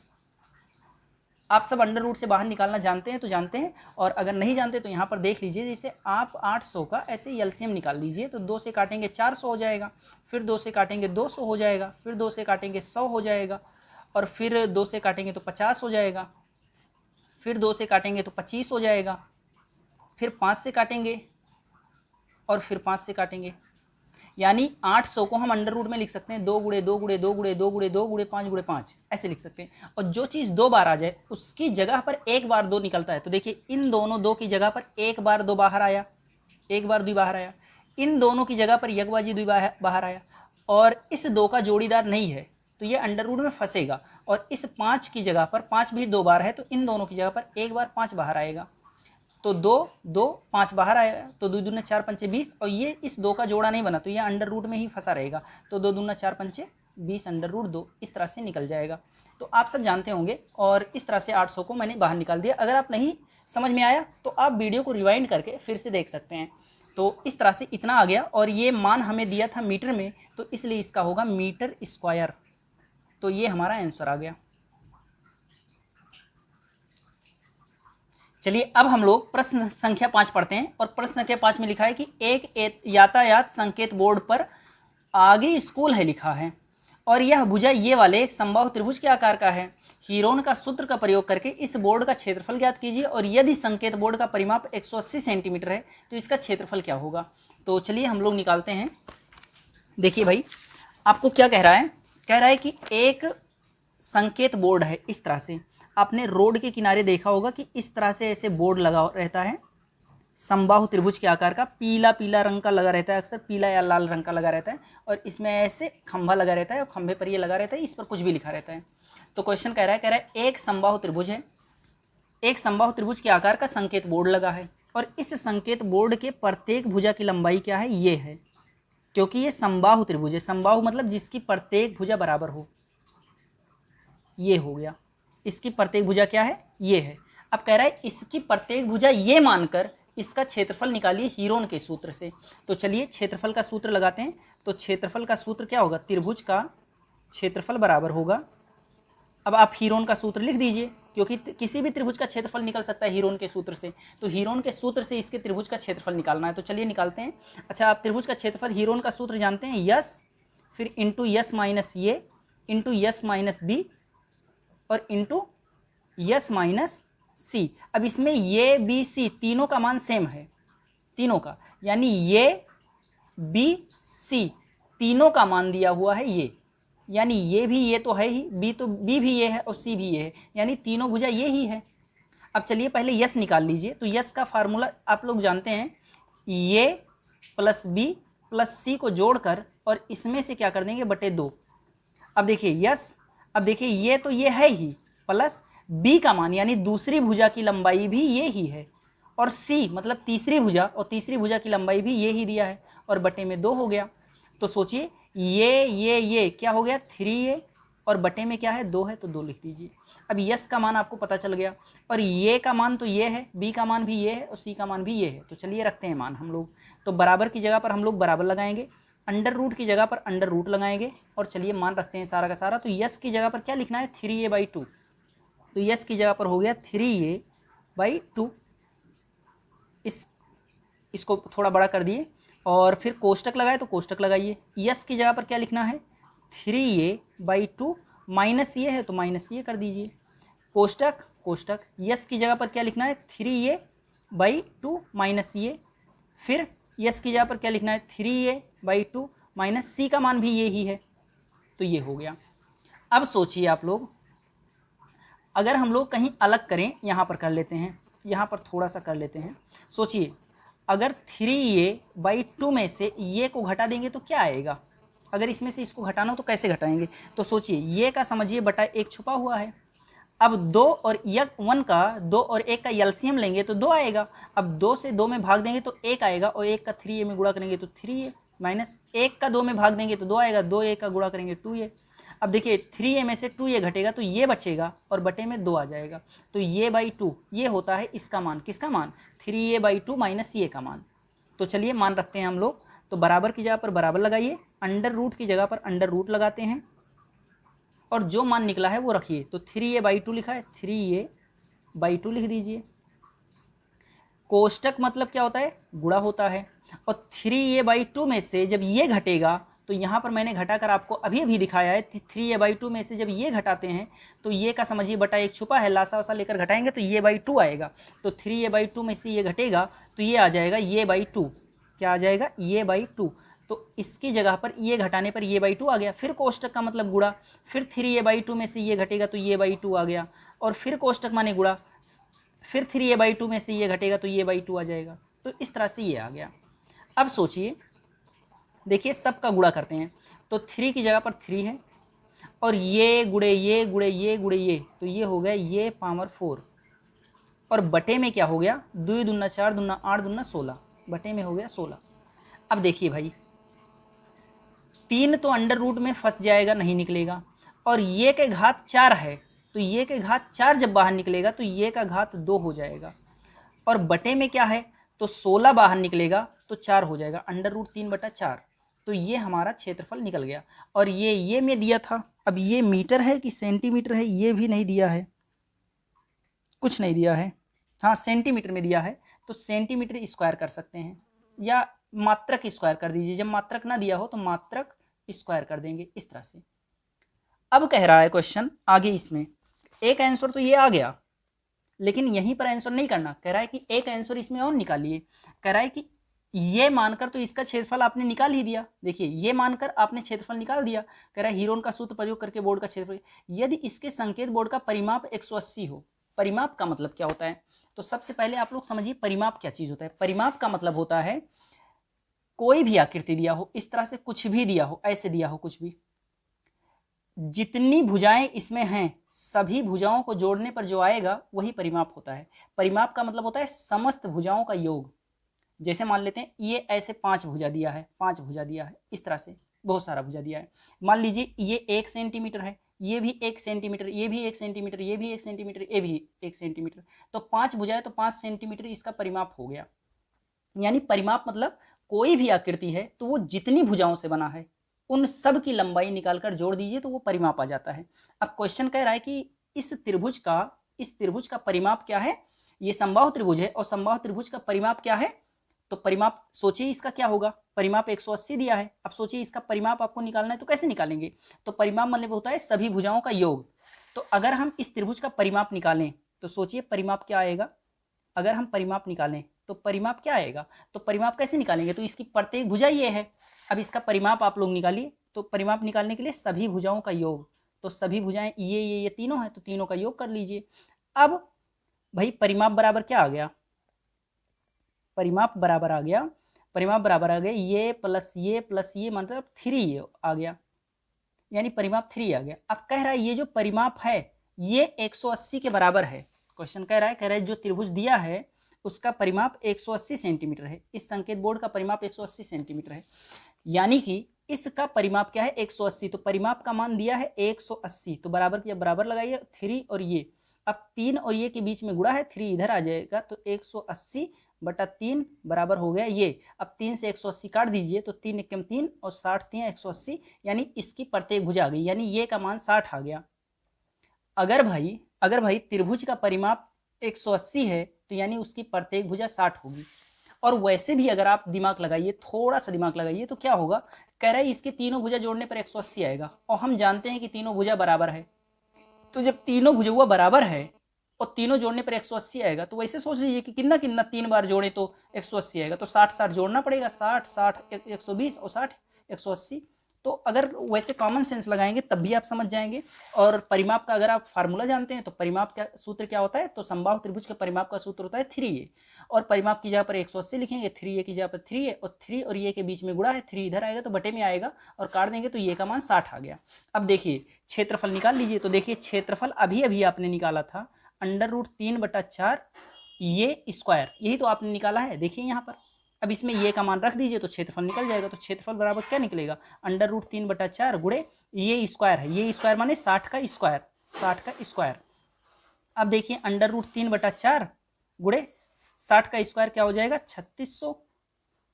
आप सब अंडर रूट से बाहर निकालना जानते हैं तो जानते हैं, और अगर नहीं जानते तो यहाँ पर देख लीजिए, जैसे आप 800 का ऐसे एलसीएम निकाल दीजिए, तो 2 से काटेंगे 400 हो जाएगा, फिर 2 से काटेंगे 200 हो जाएगा, फिर 2 से काटेंगे 100 हो जाएगा, और फिर 2 से काटेंगे तो 50 हो जाएगा, फिर 2 से काटेंगे तो 25 हो जाएगा, फिर 5 से काटेंगे और फिर 5 से काटेंगे, यानी 800 को हम अंडर रूट में लिख सकते हैं 2 गुणे 2 गुणे 2 गुणे 2 गुणे 2 गुणे 5 गुणे 5, ऐसे लिख सकते हैं। और जो चीज़ 2 बार आ जाए उसकी जगह पर एक बार 2 निकलता है, तो देखिए इन दोनों 2 की जगह पर एक बार 2 बाहर आया, एक बार 2 बाहर आया, इन दोनों की जगह पर यकबाजी 2 बाहर आया, और इस 2 का जोड़ीदार नहीं है तो ये अंडर रूट में फंसेगा, और इस 5 की जगह पर 5 भी 2 बार है, तो इन दोनों की जगह पर एक बार 5 बाहर आएगा, तो 2 2 5 बाहर आएगा, तो 2 दूना 4 पंचे 20, और ये इस 2 का जोड़ा नहीं बना तो ये अंडर रूट में ही फंसा रहेगा, तो 2 दूना 4 पंचे 20 अंडर रूट 2 इस तरह से निकल जाएगा। तो आप सब जानते होंगे, और इस तरह से 800 को मैंने बाहर निकाल दिया। अगर आप नहीं समझ में आया तो आप वीडियो को रिवाइंड करके फिर से देख सकते हैं। तो इस तरह से इतना आ गया, और ये मान हमें दिया था मीटर में, तो इसलिए इसका होगा मीटर स्क्वायर, तो ये हमारा आंसर आ गया। चलिए अब हम लोग प्रश्न संख्या 5 पढ़ते हैं, और प्रश्न संख्या 5 में लिखा है कि एक यातायात संकेत बोर्ड पर आगे स्कूल है लिखा है, और यह भुजा ये वाले एक समबाहु त्रिभुज के आकार का है। हीरोन का सूत्र का प्रयोग करके इस बोर्ड का क्षेत्रफल ज्ञात कीजिए, और यदि संकेत बोर्ड का परिमाप 180 सेंटीमीटर है तो इसका क्षेत्रफल क्या होगा। तो चलिए हम लोग निकालते हैं। देखिए भाई, आपको क्या कह रहा है, कह रहा है कि एक संकेत बोर्ड है, इस तरह से आपने रोड के किनारे देखा होगा कि इस तरह से ऐसे बोर्ड लगा रहता है, समबाहु त्रिभुज के आकार का, पीला पीला रंग का लगा रहता है, अक्सर पीला या लाल रंग का लगा रहता है, और इसमें ऐसे खंभा लगा रहता है, और खंभे पर ये लगा रहता है, इस पर कुछ भी लिखा रहता है। तो क्वेश्चन कह रहा है एक समबाहु त्रिभुज है, एक समबाहु त्रिभुज के आकार का संकेत बोर्ड लगा है, और इस संकेत बोर्ड के प्रत्येक भुजा की लंबाई क्या है, ये है, क्योंकि ये समबाहु त्रिभुज है, समबाहु मतलब जिसकी प्रत्येक भुजा बराबर हो, ये हो गया, इसकी प्रत्येक भुजा क्या है, ये है। अब कह रहा है इसकी प्रत्येक भुजा ये मानकर इसका क्षेत्रफल निकालिए हीरोन के सूत्र से। तो चलिए क्षेत्रफल का सूत्र लगाते हैं। तो क्षेत्रफल का सूत्र क्या होगा, त्रिभुज का क्षेत्रफल बराबर होगा, अब आप हीरोन का सूत्र लिख दीजिए, क्योंकि किसी भी त्रिभुज का क्षेत्रफल निकल सकता है हीरोन के सूत्र से, तो हीरोन के सूत्र से इसके त्रिभुज का क्षेत्रफल निकालना है। तो चलिए निकालते हैं। अच्छा, आप त्रिभुज का क्षेत्रफल हीरोन का सूत्र जानते हैं, यस फिर into s minus A into s minus B और इंटू यस माइनस सी। अब इसमें ये बी सी तीनों का मान सेम है, तीनों का, यानी ये बी सी तीनों का मान दिया हुआ है ये, यानी ये भी ये तो है ही, बी तो बी भी ये है और सी भी ये है, यानी तीनों भुजा ये ही है। अब चलिए पहले यस निकाल लीजिए। तो यस का फार्मूला आप लोग जानते हैं, ये प्लस बी प्लस सी को जोड़कर और इसमें से क्या कर देंगे, बटे 2। अब देखिए यस, अब देखिए ये तो ये है ही, प्लस बी का मान यानी दूसरी भुजा की लंबाई भी ये ही है, और सी मतलब तीसरी भुजा, और तीसरी भुजा की लंबाई भी ये ही दिया है, और बटे में 2 हो गया। तो सोचिए ये क्या हो गया, 3a और बटे में क्या है 2 है तो 2 लिख दीजिए। अब यस का मान आपको पता चल गया और ये का मान तो ये है, बी का मान भी ये है और सी का मान भी ये है। तो चलिए रखते हैं मान हम लोग। तो बराबर की जगह पर हम लोग बराबर लगाएंगे, अंडर रूट की जगह पर अंडर रूट लगाएंगे और चलिए मान रखते हैं सारा का सारा। तो यस की जगह पर क्या लिखना है 3a/2। तो यस की जगह पर हो गया 3a/2। इसको थोड़ा बड़ा कर दिए और फिर कोष्टक लगाए तो कोष्टक लगाइए। यस की जगह पर क्या लिखना है 3a/2 माइनस ये है तो माइनस ये कर दीजिए। कोष्टक कोष्टक यस की जगह पर क्या लिखना है 3a/2 माइनस ये। फिर यस की जगह पर क्या लिखना है 3a/2 माइनस सी का मान भी ये ही है। तो ये हो गया। अब सोचिए आप लोग, अगर हम लोग कहीं अलग करें, यहाँ पर कर लेते हैं, यहाँ पर थोड़ा सा कर लेते हैं। सोचिए अगर 3a/2 में से ये को घटा देंगे तो क्या आएगा। अगर इसमें से इसको घटाना हो तो कैसे घटाएंगे। तो सोचिए ये का समझिए बटा 1 छुपा हुआ है। अब 2 और 1 का 2 और 1 का एलसीएम लेंगे तो 2 आएगा। अब 2 से 2 में भाग देंगे तो 1 आएगा और 1 का 3a में गुणा करेंगे तो 3a माइनस 1 का 2 में भाग देंगे तो 2 आएगा, 2 1 का गुणा करेंगे 2a। अब देखिए 3a में से 2a घटेगा तो ये बचेगा और बटे में 2 आ जाएगा। तो ये/2 ये होता है इसका मान, किसका मान 3a/2 माइनस ये का मान। तो चलिए मान रखते हैं हम लोग। तो बराबर की जगह पर बराबर लगाइए, अंडर रूट की जगह पर अंडर रूट लगाते हैं और जो मान निकला है वो रखिए। तो 3a/2 लिखा है, 3a/2 लिख दीजिए। कोष्टक मतलब क्या होता है गुणा होता है और 3a/2 में से जब ये घटेगा तो यहाँ पर मैंने घटाकर आपको अभी अभी दिखाया है 3a/2 में से जब ये घटाते हैं तो ये का समझिए बटा 1 छुपा है, लासा वासा लेकर घटाएंगे तो ये/2 आएगा। तो 3a/2 में से ये घटेगा तो ये आ जाएगा ये/2। क्या आ जाएगा ये/2। तो इसकी जगह पर ये घटाने पर ये/2 आ गया। फिर कोष्टक का मतलब गुणा, फिर 3a/2 में से ये घटेगा तो ये/2 आ गया और फिर कोष्टक माने गुणा, फिर 3a/2 में से ये घटेगा तो ये/2 आ जाएगा। तो इस तरह से ये आ गया। अब सोचिए देखिए सबका गुणा करते हैं तो 3 की जगह पर 3 है और ये गुणे ये गुणे ये गुणे ये, तो ये हो गया ये पावर 4 और बटे में क्या हो गया 2 दूना 4 दूना 8 दूना 16, बटे में हो गया 16। अब देखिए भाई 3 तो अंडर रूट में फंस जाएगा, नहीं निकलेगा और ये के घात 4 है तो ये के घात 4 जब बाहर निकलेगा तो ये का घात 2 हो जाएगा और बटे में क्या है तो 16 बाहर निकलेगा तो 4 हो जाएगा, अंडर रूट 3/4। तो ये हमारा क्षेत्रफल निकल गया और ये में दिया था। अब ये मीटर है कि सेंटीमीटर है ये भी नहीं दिया है, कुछ नहीं दिया है। हाँ सेंटीमीटर में दिया है तो सेंटीमीटर स्क्वायर कर सकते हैं या मात्रक स्क्वायर कर दीजिए। जब मात्रक ना दिया हो तो मात्रक स्क्वायर कर देंगे इस तरह से। अब कह रहा है क्वेश्चन आगे, इसमें एक आंसर तो ये आ गया लेकिन यहीं पर आंसर नहीं करना। कह रहा है कि एक आंसर इसमें और निकालिए। कह रहा है कि ये मानकर तो इसका क्षेत्रफल आपने निकाल ही दिया। देखिए ये मानकर आपने क्षेत्रफल निकाल दिया। कह रहा है हीरोन का सूत्र प्रयोग करके बोर्ड का क्षेत्रफल, यदि इसके संकेत बोर्ड का परिमाप 180 हो। परिमाप का मतलब क्या होता है तो सबसे पहले आप लोग समझिए परिमाप क्या चीज होता है। परिमाप का मतलब होता है कोई भी आकृति दिया हो, इस तरह से कुछ भी दिया हो, ऐसे दिया हो कुछ भी, जितनी भुजाएं इसमें हैं सभी भुजाओं को जोड़ने पर जो आएगा वही परिमाप होता है। परिमाप का मतलब होता है समस्त भुजाओं का योग। जैसे मान लेते हैं ये ऐसे 5 भुजा दिया है, 5 भुजा दिया है, इस तरह से बहुत सारा भुजा दिया है। मान लीजिए ये 1 सेंटीमीटर है, ये भी 1 सेंटीमीटर, ये भी 1 सेंटीमीटर, ये भी 1 सेंटीमीटर, ये भी 1 सेंटीमीटर, तो 5 भुजाएं तो 5 सेंटीमीटर इसका परिमाप हो गया। यानी परिमाप मतलब कोई भी आकृति है तो वो जितनी भुजाओं से बना है उन सब की लंबाई निकालकर जोड़ दीजिए तो वो परिमाप आ जाता है। अब क्वेश्चन कह रहा है कि इस त्रिभुज का परिमाप क्या है। ये समबाहु त्रिभुज है और समबाहु त्रिभुज का परिमाप क्या है। तो परिमाप सोचिए इसका क्या होगा, परिमाप 180 दिया है। अब सोचिए इसका परिमाप आपको निकालना है तो कैसे निकालेंगे। तो परिमाप मतलब होता है सभी भुजाओं का योग। तो अगर हम इस त्रिभुज का परिमाप निकालें तो सोचिए परिमाप क्या आएगा। अगर हम परिमाप निकालें तो परिमाप क्या आएगा। तो परिमाप कैसे निकालेंगे, तो इसकी प्रत्येक भुजा ये है। अब इसका परिमाप आप लोग निकालिए। तो परिमाप निकालने के लिए सभी भुजाओं का योग, तो सभी भुजाएं ये तीनों है तो तीनों का योग कर लीजिए। अब भाई परिमाप बराबर क्या आ गया, परिमाप बराबर आ गया, परिमाप बराबर आ गया ये प्लस ये मतलब 3 आ गया, यानी परिमाप 3 आ गया। अब कह रहा है ये जो परिमाप है ये 180 के बराबर है। क्वेश्चन कह रहा है जो त्रिभुज दिया है उसका परिमाप 180 सेंटीमीटर है। इस संकेत बोर्ड का परिमाप 180 सेंटीमीटर है। यानी कि इसका परिमाप क्या है 180, तो परिमाप का मान दिया है 180, तो बराबर किया, बराबर लगाइए 3 और ये, अब 3 और ये के बीच में गुणा है, 3 इधर आ जाएगा, तो 180/3 बराबर हो गया ये। अब 3 से 180 काट दीजिए, तो 3 एकम 3 और 60 3 180, यानी इसकी प्रत्येक भुजा आ गई, यानी ये का मान 60 आ गया। अगर भाई त्रिभुज का परिमाप 180 है, तो यानी उसकी प्रत्येक भुजा 60 होगी। और वैसे भी अगर आप दिमाग लगाइए, थोड़ा सा दिमाग लगाइए, तो क्या होगा, कह रहा है इसके तीनों भुजा जोड़ने पर 180 आएगा, और हम जानते हैं कि तीनों भुजा बराबर है। तो जब तीनों भुजा बराबर है और तीनों जोड़ने पर 180 आएगा, तो वैसे सोच लीजिए कि कितना कितना 3 बार जोड़े तो 180 आएगा, तो 60 60 जोड़ना पड़ेगा, 60 60 120 और 60 180। तो अगर वैसे कॉमन सेंस लगाएंगे तब भी आप समझ जाएंगे। और परिमाप का अगर आप फार्मूला जानते हैं, तो परिमाप का सूत्र क्या होता है, तो समबाहु त्रिभुज के परिमाप का सूत्र होता है 3a, और परिमाप की जगह पर 180 लिखेंगे, 3a की जगह पर 3a, और 3 और ये के बीच में गुणा है, 3 इधर आएगा तो बटे में आएगा, और काट देंगे तो ये का मान 60 आ गया। अब देखिए क्षेत्रफल निकाल लीजिए, तो देखिए क्षेत्रफल अभी अभी आपने निकाला था √3/4 ये स्क्वायर, यही तो आपने निकाला है, देखिए यहाँ पर। अब इसमें ये का मान रख दीजिए तो क्षेत्रफल निकल जाएगा, तो क्षेत्रफल बराबर क्या निकलेगा, √3/4 गुणे ये स्क्वायर है, ये स्क्वायर माने 60 का स्क्वायर, 60 का स्क्वायर। अब देखिए √3/4 गुणे 60 का स्क्वायर क्या हो जाएगा, 3600,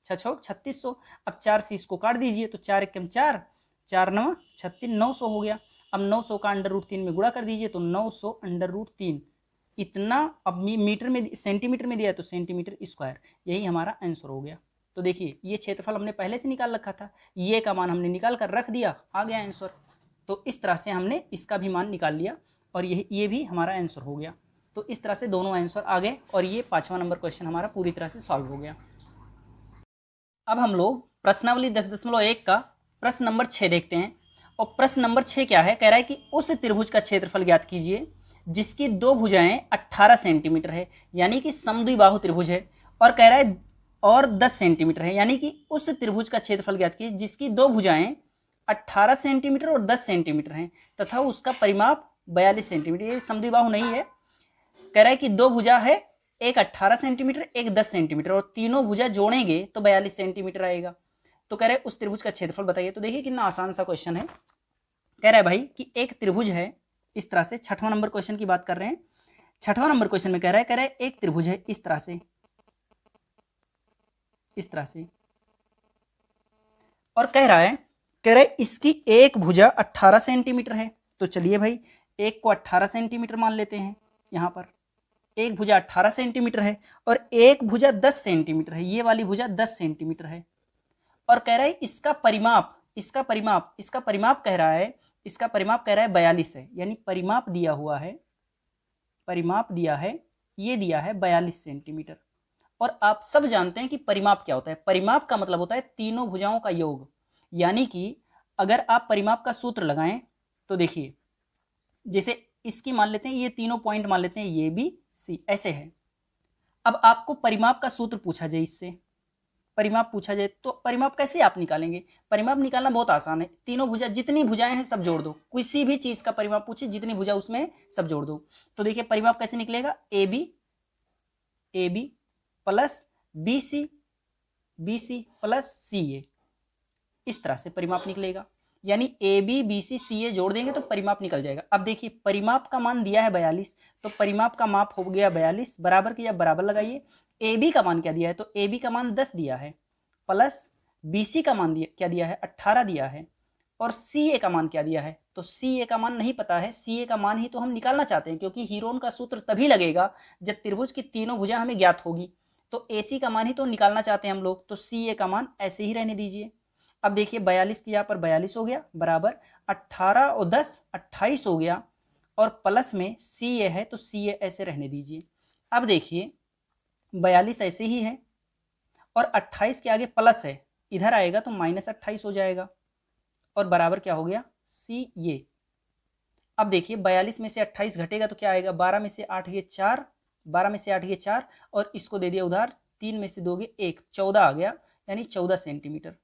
3600। अब 4 से इसको काट दीजिए, तो 4 एकम 4, 4 9 36, 900 हो गया। अब 900 का √3 में गुणा कर दीजिए, तो 900 √3 इतना। अब मीटर में सेंटीमीटर में दिया है, तो सेंटीमीटर स्क्वायर, यही हमारा आंसर हो गया। तो देखिए ये क्षेत्रफल हमने पहले से निकाल रखा था, ये का मान हमने निकाल कर रख दिया, आ गया आंसर। तो इस तरह से हमने इसका भी मान निकाल लिया, और ये भी हमारा आंसर हो गया। तो इस तरह से दोनों आंसर आ गए, और ये 5वां नंबर क्वेश्चन हमारा पूरी तरह से सॉल्व हो गया। अब हम लोग प्रश्नावली 10.1 का प्रश्न नंबर 6 देखते हैं। और प्रश्न नंबर 6 क्या है, कह रहा है कि उस त्रिभुज का क्षेत्रफल ज्ञात कीजिए जिसकी दो भुजाएं 18 सेंटीमीटर है, यानी कि समद्विबाहु त्रिभुज है, और कह रहा है और 10 सेंटीमीटर है, यानी कि उस त्रिभुज का क्षेत्रफल ज्ञात कीजिए जिसकी दो भुजाएं 18 सेंटीमीटर और 10 सेंटीमीटर हैं, तथा उसका परिमाप 42 सेंटीमीटर। ये समद्विबाहु नहीं है, कह रहा है कि दो भुजा है, एक 18 सेंटीमीटर एक 10 सेंटीमीटर, और तीनों भुजा जोड़ेंगे तो 42 सेंटीमीटर आएगा। तो कह रहे उस त्रिभुज का क्षेत्रफल बताइए। तो देखिए कितना आसान सा क्वेश्चन है। कह रहा है भाई कि एक त्रिभुज है, इस तरह से 6वां नंबर क्वेश्चन की बात कर रहे हैं। 6वां नंबर क्वेश्चन में कह रहा है एक त्रिभुज है इस तरह से, इस तरह से, और कह रहा है इसकी एक भुजा 18 सेंटीमीटर है। तो चलिए भाई एक को 18 सेंटीमीटर मान लेते हैं, यहां पर एक भुजा 18 सेंटीमीटर है और एक भुजा 10 सेंटीमीटर है, ये वाली भुजा 10 सेंटीमीटर है। और कह रहा है इसका परिमाप कह रहा है, इसका परिमाप कह रहा है 42 है, यानी परिमाप दिया हुआ है, परिमाप दिया है, ये दिया है 42 सेंटीमीटर। और आप सब जानते हैं कि परिमाप क्या होता है, परिमाप का मतलब होता है तीनों भुजाओं का योग। यानी कि अगर आप परिमाप का सूत्र लगाएं तो देखिए, जैसे इसकी मान लेते हैं, ये तीनों पॉइंट मान लेते हैं, ये भी सी, ऐसे है। अब आपको परिमाप का सूत्र पूछा जाए, इससे परिमाप पूछा जाए तो परिमाप कैसे आप निकालेंगे। परिमाप निकालना बहुत आसान है, तीनों भुजा जितनी भुजाएं हैं सब जोड़ दो, किसी भी चीज का परिमाप पूछे जितनी भुजा उसमें सब जोड़ दो। तो देखिए परिमाप कैसे निकलेगा, A B plus B C plus C A, इस तरह से परिमाप निकलेगा। यानी ए बी सी सी ए जोड़ देंगे तो परिमाप निकल जाएगा। अब देखिए परिमाप का मान दिया है 42, तो परिमाप का माप हो गया 42, बराबर किया, बराबर लगाइए। ए बी का मान क्या दिया है, तो ए बी का मान 10 दिया है, प्लस बी सी का मान क्या दिया है, 18 दिया है, और सी ए का मान क्या दिया है, तो सी ए का मान नहीं पता है। सी ए का मान ही तो हम निकालना चाहते हैं, क्योंकि हीरोन का सूत्र तभी लगेगा जब त्रिभुज की तीनों भुजा हमें ज्ञात होगी। तो ए सी का मान ही तो निकालना चाहते हैं हम लोग, तो सी ए का मान ऐसे ही रहने दीजिए। अब देखिए 42 की यहाँ पर 42 हो गया, बराबर 18 और 10 28 हो गया, और प्लस में सी ए है तो सी ए ऐसे रहने दीजिए। अब देखिए 42 ऐसे ही है, और 28 के आगे प्लस है, इधर आएगा तो -28 हो जाएगा, और बराबर क्या हो गया, सी ए। अब देखिए 42 में से 28 घटेगा तो क्या आएगा, 12 में से 8 गए 4, 12 में से 8 गए 4, और इसको दे दिया उधार, 3 में से 2 गए 1, 14 आ गया, यानी 14 सेंटीमीटर।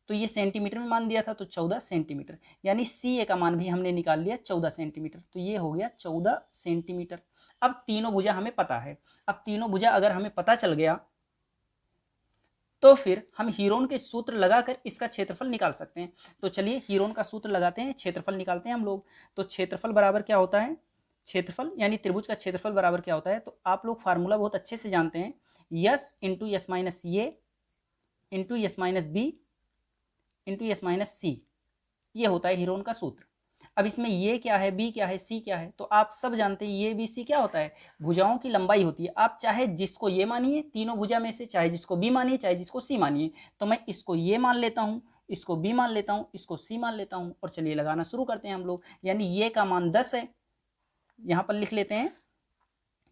तो ये सेंटीमीटर में मान दिया था, तो 14 सेंटीमीटर, यानी सी ए का मान भी हमने निकाल लिया 14 सेंटीमीटर। तो ये हो गया 14 सेंटीमीटर। अब तीनों भुजा हमें पता है, अब तीनों भुजा अगर हमें पता चल गया तो फिर हम हीरोन के सूत्र लगाकर इसका क्षेत्रफल निकाल सकते हैं। तो चलिए हीरोन का सूत्र लगाते हैं, क्षेत्रफल निकालते हैं हम लोग। तो क्षेत्रफल बराबर क्या होता है, क्षेत्रफल यानी त्रिभुज का क्षेत्रफल बराबर क्या होता है, तो आप लोग फार्मूला बहुत अच्छे से जानते हैं, s into s minus A into s minus B into s minus C, ये होता है हीरोन का सूत्र। अब इसमें ये क्या है, बी क्या है, सी क्या है, तो आप सब जानते हैं ये बी सी क्या होता है, भुजाओं की लंबाई होती है। आप चाहे जिसको ये मानिए तीनों भुजा में से, चाहे जिसको बी मानिए चाहे जिसको सी मानिए। तो मैं इसको ये मान लेता हूँ, इसको बी मान लेता हूँ, इसको सी मान लेता हूँ, और चलिए लगाना शुरू करते हैं हम लोग। यानी ये का मान 10 है, यहाँ पर लिख लेते हैं,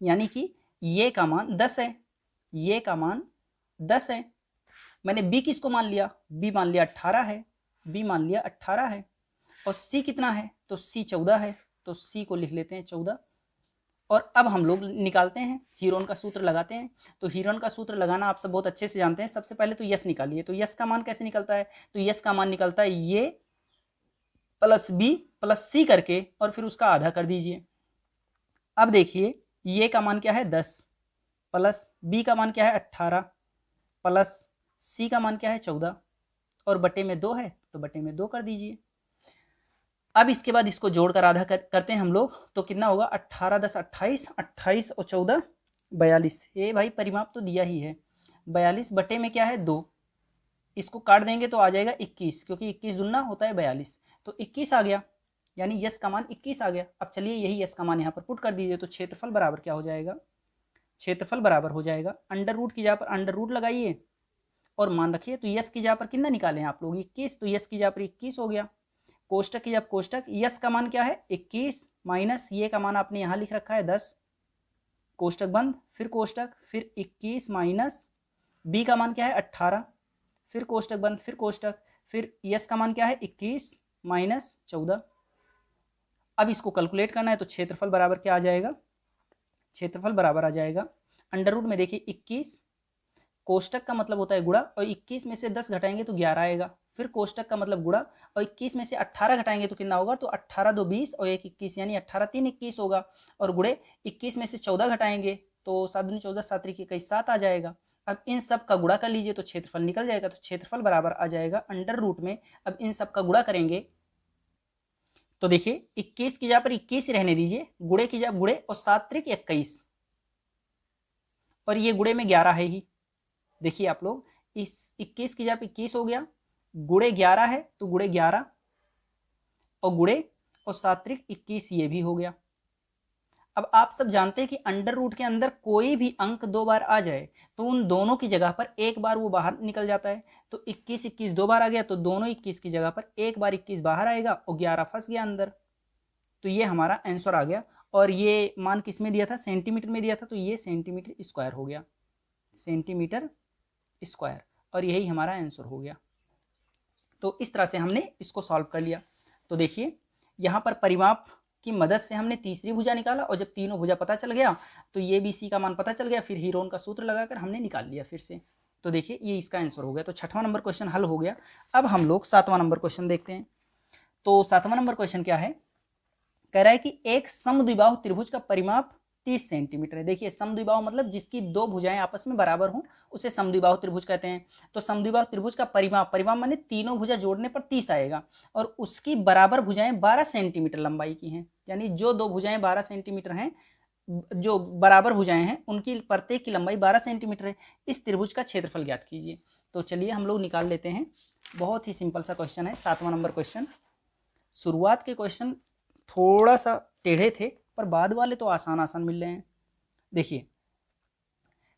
यानी कि ये का मान 10 है, ये का मान 10 है। मैंने बी किसको मान लिया, बी मान लिया 18 है, बी मान लिया 18 है। और सी कितना है, तो सी 14 है, तो सी को लिख लेते हैं 14। और अब हम लोग निकालते हैं, हीरोन का सूत्र लगाते हैं। तो हीरोन का सूत्र लगाना आप सब बहुत अच्छे से जानते हैं। सबसे पहले तो यस निकालिए। तो यस का मान कैसे निकलता है, तो यस का मान निकलता है ये प्लस बी प्लस सी करके और फिर उसका आधा कर दीजिए। अब देखिए ये का मान क्या है 10, प्लस बी का मान क्या है 18, प्लस सी का मान क्या है 14, और बटे में 2 है तो बटे में 2 कर दीजिए। अब इसके बाद इसको जोड़कर आधा करते हैं हम लोग, तो कितना होगा 18 10 28, 28 और 14 42। ये भाई परिमाप तो दिया ही है, 42 बटे में क्या है 2, इसको काट देंगे तो आ जाएगा 21, क्योंकि 21 दुना होता है 42, तो 21 आ गया, यानी यस का मान 21 आ गया। अब चलिए यही यस का मान यहाँ पर पुट कर दीजिए। तो क्षेत्रफल बराबर क्या हो जाएगा, क्षेत्रफल बराबर हो जाएगा अंडर रूट की जगह पर अंडर रूट लगाइए और मान रखिए। तो यस की जगह पर कितना निकालें आप लोग 21, तो यस की जगह पर 21 हो गया। कोष्टक की जब कोष्टक, यस का मान क्या है 21 माइनस ये का मान आपने यहां लिख रखा है 10, कोष्टक बंद, फिर कोष्टक, फिर 21 माइनस बी का मान क्या है 18, फिर कोष्टक बंद, फिर कोष्टक, फिर यस का मान क्या है 21 माइनस 14। अब इसको कैलकुलेट करना है, तो क्षेत्रफल बराबर क्या आ जाएगा, क्षेत्रफल बराबर आ जाएगा अंडर रूट में देखिए 21, कोष्टक का मतलब होता है गुणा, और 21 में से 10 घटाएंगे तो 11 आएगा, फिर कोष्टक का मतलब गुणा, और 21 में से 18 घटाएंगे तो कितना होगा, तो 18 2 20 और 1 21, यानी 18 3 21 होगा, और गुणे 21 में से 14 घटाएंगे तो 7 दूनी 14 7 3 21 7 आ जाएगा। अब इन सब का गुणा कर लीजिए तो क्षेत्रफल निकल जाएगा। तो क्षेत्रफल बराबर आ जाएगा अंडर रूट में, अब इन सब का गुणा करेंगे तो देखिए 21 की जगह पर 21 ही रहने दीजिए, गुणे की जगह गुणे, और 7 3 21, और ये गुणे में 11 है ही। देखिए आप लोग इस 21 की जगह पर 21 हो गया, गुणे 11 है तो गुणे 11, और गुणे और 7 3 21 ये भी हो गया। अब आप सब जानते हैं कि अंडर रूट के अंदर कोई भी अंक 2 बार आ जाए तो उन दोनों की जगह पर एक बार वो बाहर निकल जाता है। तो 21 21 2 बार आ गया तो दोनों 21 की जगह पर एक बार 21 बाहर आएगा और 11 फंस गया अंदर। तो ये हमारा आंसर आ गया, और ये मान किस में दिया था, सेंटीमीटर में दिया था, तो ये सेंटीमीटर स्क्वायर हो गया, सेंटीमीटर स्क्वायर, और यही हमारा आंसर हो गया। तो इस तरह से हमने इसको सॉल्व कर लिया। तो देखिए यहाँ पर परिमाप की मदद से हमने तीसरी भुजा निकाला, और जब तीनों भुजा पता चल गया तो ये बी सी का मान पता चल गया, फिर हीरोन का सूत्र लगाकर हमने निकाल लिया फिर से। तो देखिए ये इसका आंसर हो गया। तो 6वां नंबर क्वेश्चन हल हो गया। अब हम लोग 7वां नंबर क्वेश्चन देखते हैं। तो 7वां नंबर क्वेश्चन क्या है, कह रहा है कि एक समद्विबाहु त्रिभुज का परिमाप 30 सेंटीमीटर है। देखिए समद्विबाहु मतलब जिसकी दो भुजाएं आपस में बराबर हों उसे समद्विबाहु त्रिभुज कहते हैं। तो समद्विबाहु त्रिभुज का परिमाप, परिमाप माने तीनों भुजा जोड़ने पर 30 आएगा, और उसकी बराबर भुजाएं 12 सेंटीमीटर लंबाई की हैं। यानी जो दो भुजाएं 12 सेंटीमीटर हैं, जो बराबर भुजाएं हैं उनकी प्रत्येक की लंबाई 12 सेंटीमीटर है। इस त्रिभुज का क्षेत्रफल ज्ञात कीजिए। तो चलिए हम लोग निकाल लेते हैं। बहुत ही सिंपल सा क्वेश्चन है 7वां नंबर क्वेश्चन। शुरुआत के क्वेश्चन थोड़ा सा टेढ़े थे, पर बाद वाले तो आसान आसान मिल रहे हैं। देखिए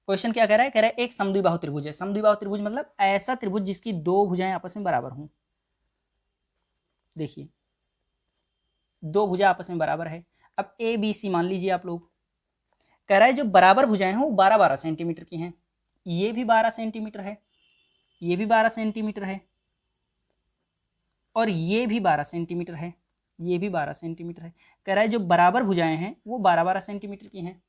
क्वेश्चन क्या कह रहा है, कह रहा है एक समद्विबाहु त्रिभुज है। समद्विबाहु त्रिभुज मतलब ऐसा त्रिभुज जिसकी दो भुजाएं आपस में बराबर हों। देखिए दो भुजा आपस में बराबर है। अब ए बी सी मान लीजिए आप लोग। कह रहा है जो बराबर भुजाएं हैं वो 12-12 सेंटीमीटर की हैं। ये भी 12 सेंटीमीटर है, ये भी 12 सेंटीमीटर है, और ये भी 12 सेंटीमीटर है, ये भी 12 सेंटीमीटर है। कह रहा है जो बराबर भुजाएं हैं वो 12-12 सेंटीमीटर की हैं,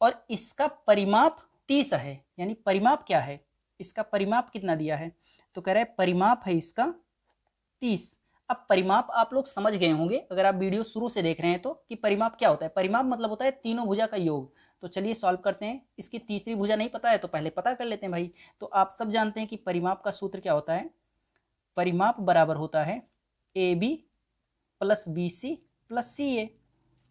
और इसका परिमाप 30 है। यानी परिमाप क्या है, इसका परिमाप कितना दिया है, तो कह रहा है परिमाप है इसका 30। अब परिमाप आप लोग समझ गए होंगे अगर आप वीडियो शुरू से देख रहे हैं तो, कि परिमाप क्या होता है। परिमाप मतलब होता है तीनों भुजा का योग। तो चलिए सॉल्व करते हैं। इसकी तीसरी भुजा नहीं पता है तो पहले पता कर लेते हैं भाई। तो आप सब जानते हैं कि परिमाप का सूत्र क्या होता है, परिमाप बराबर होता है A B plus B C plus C A.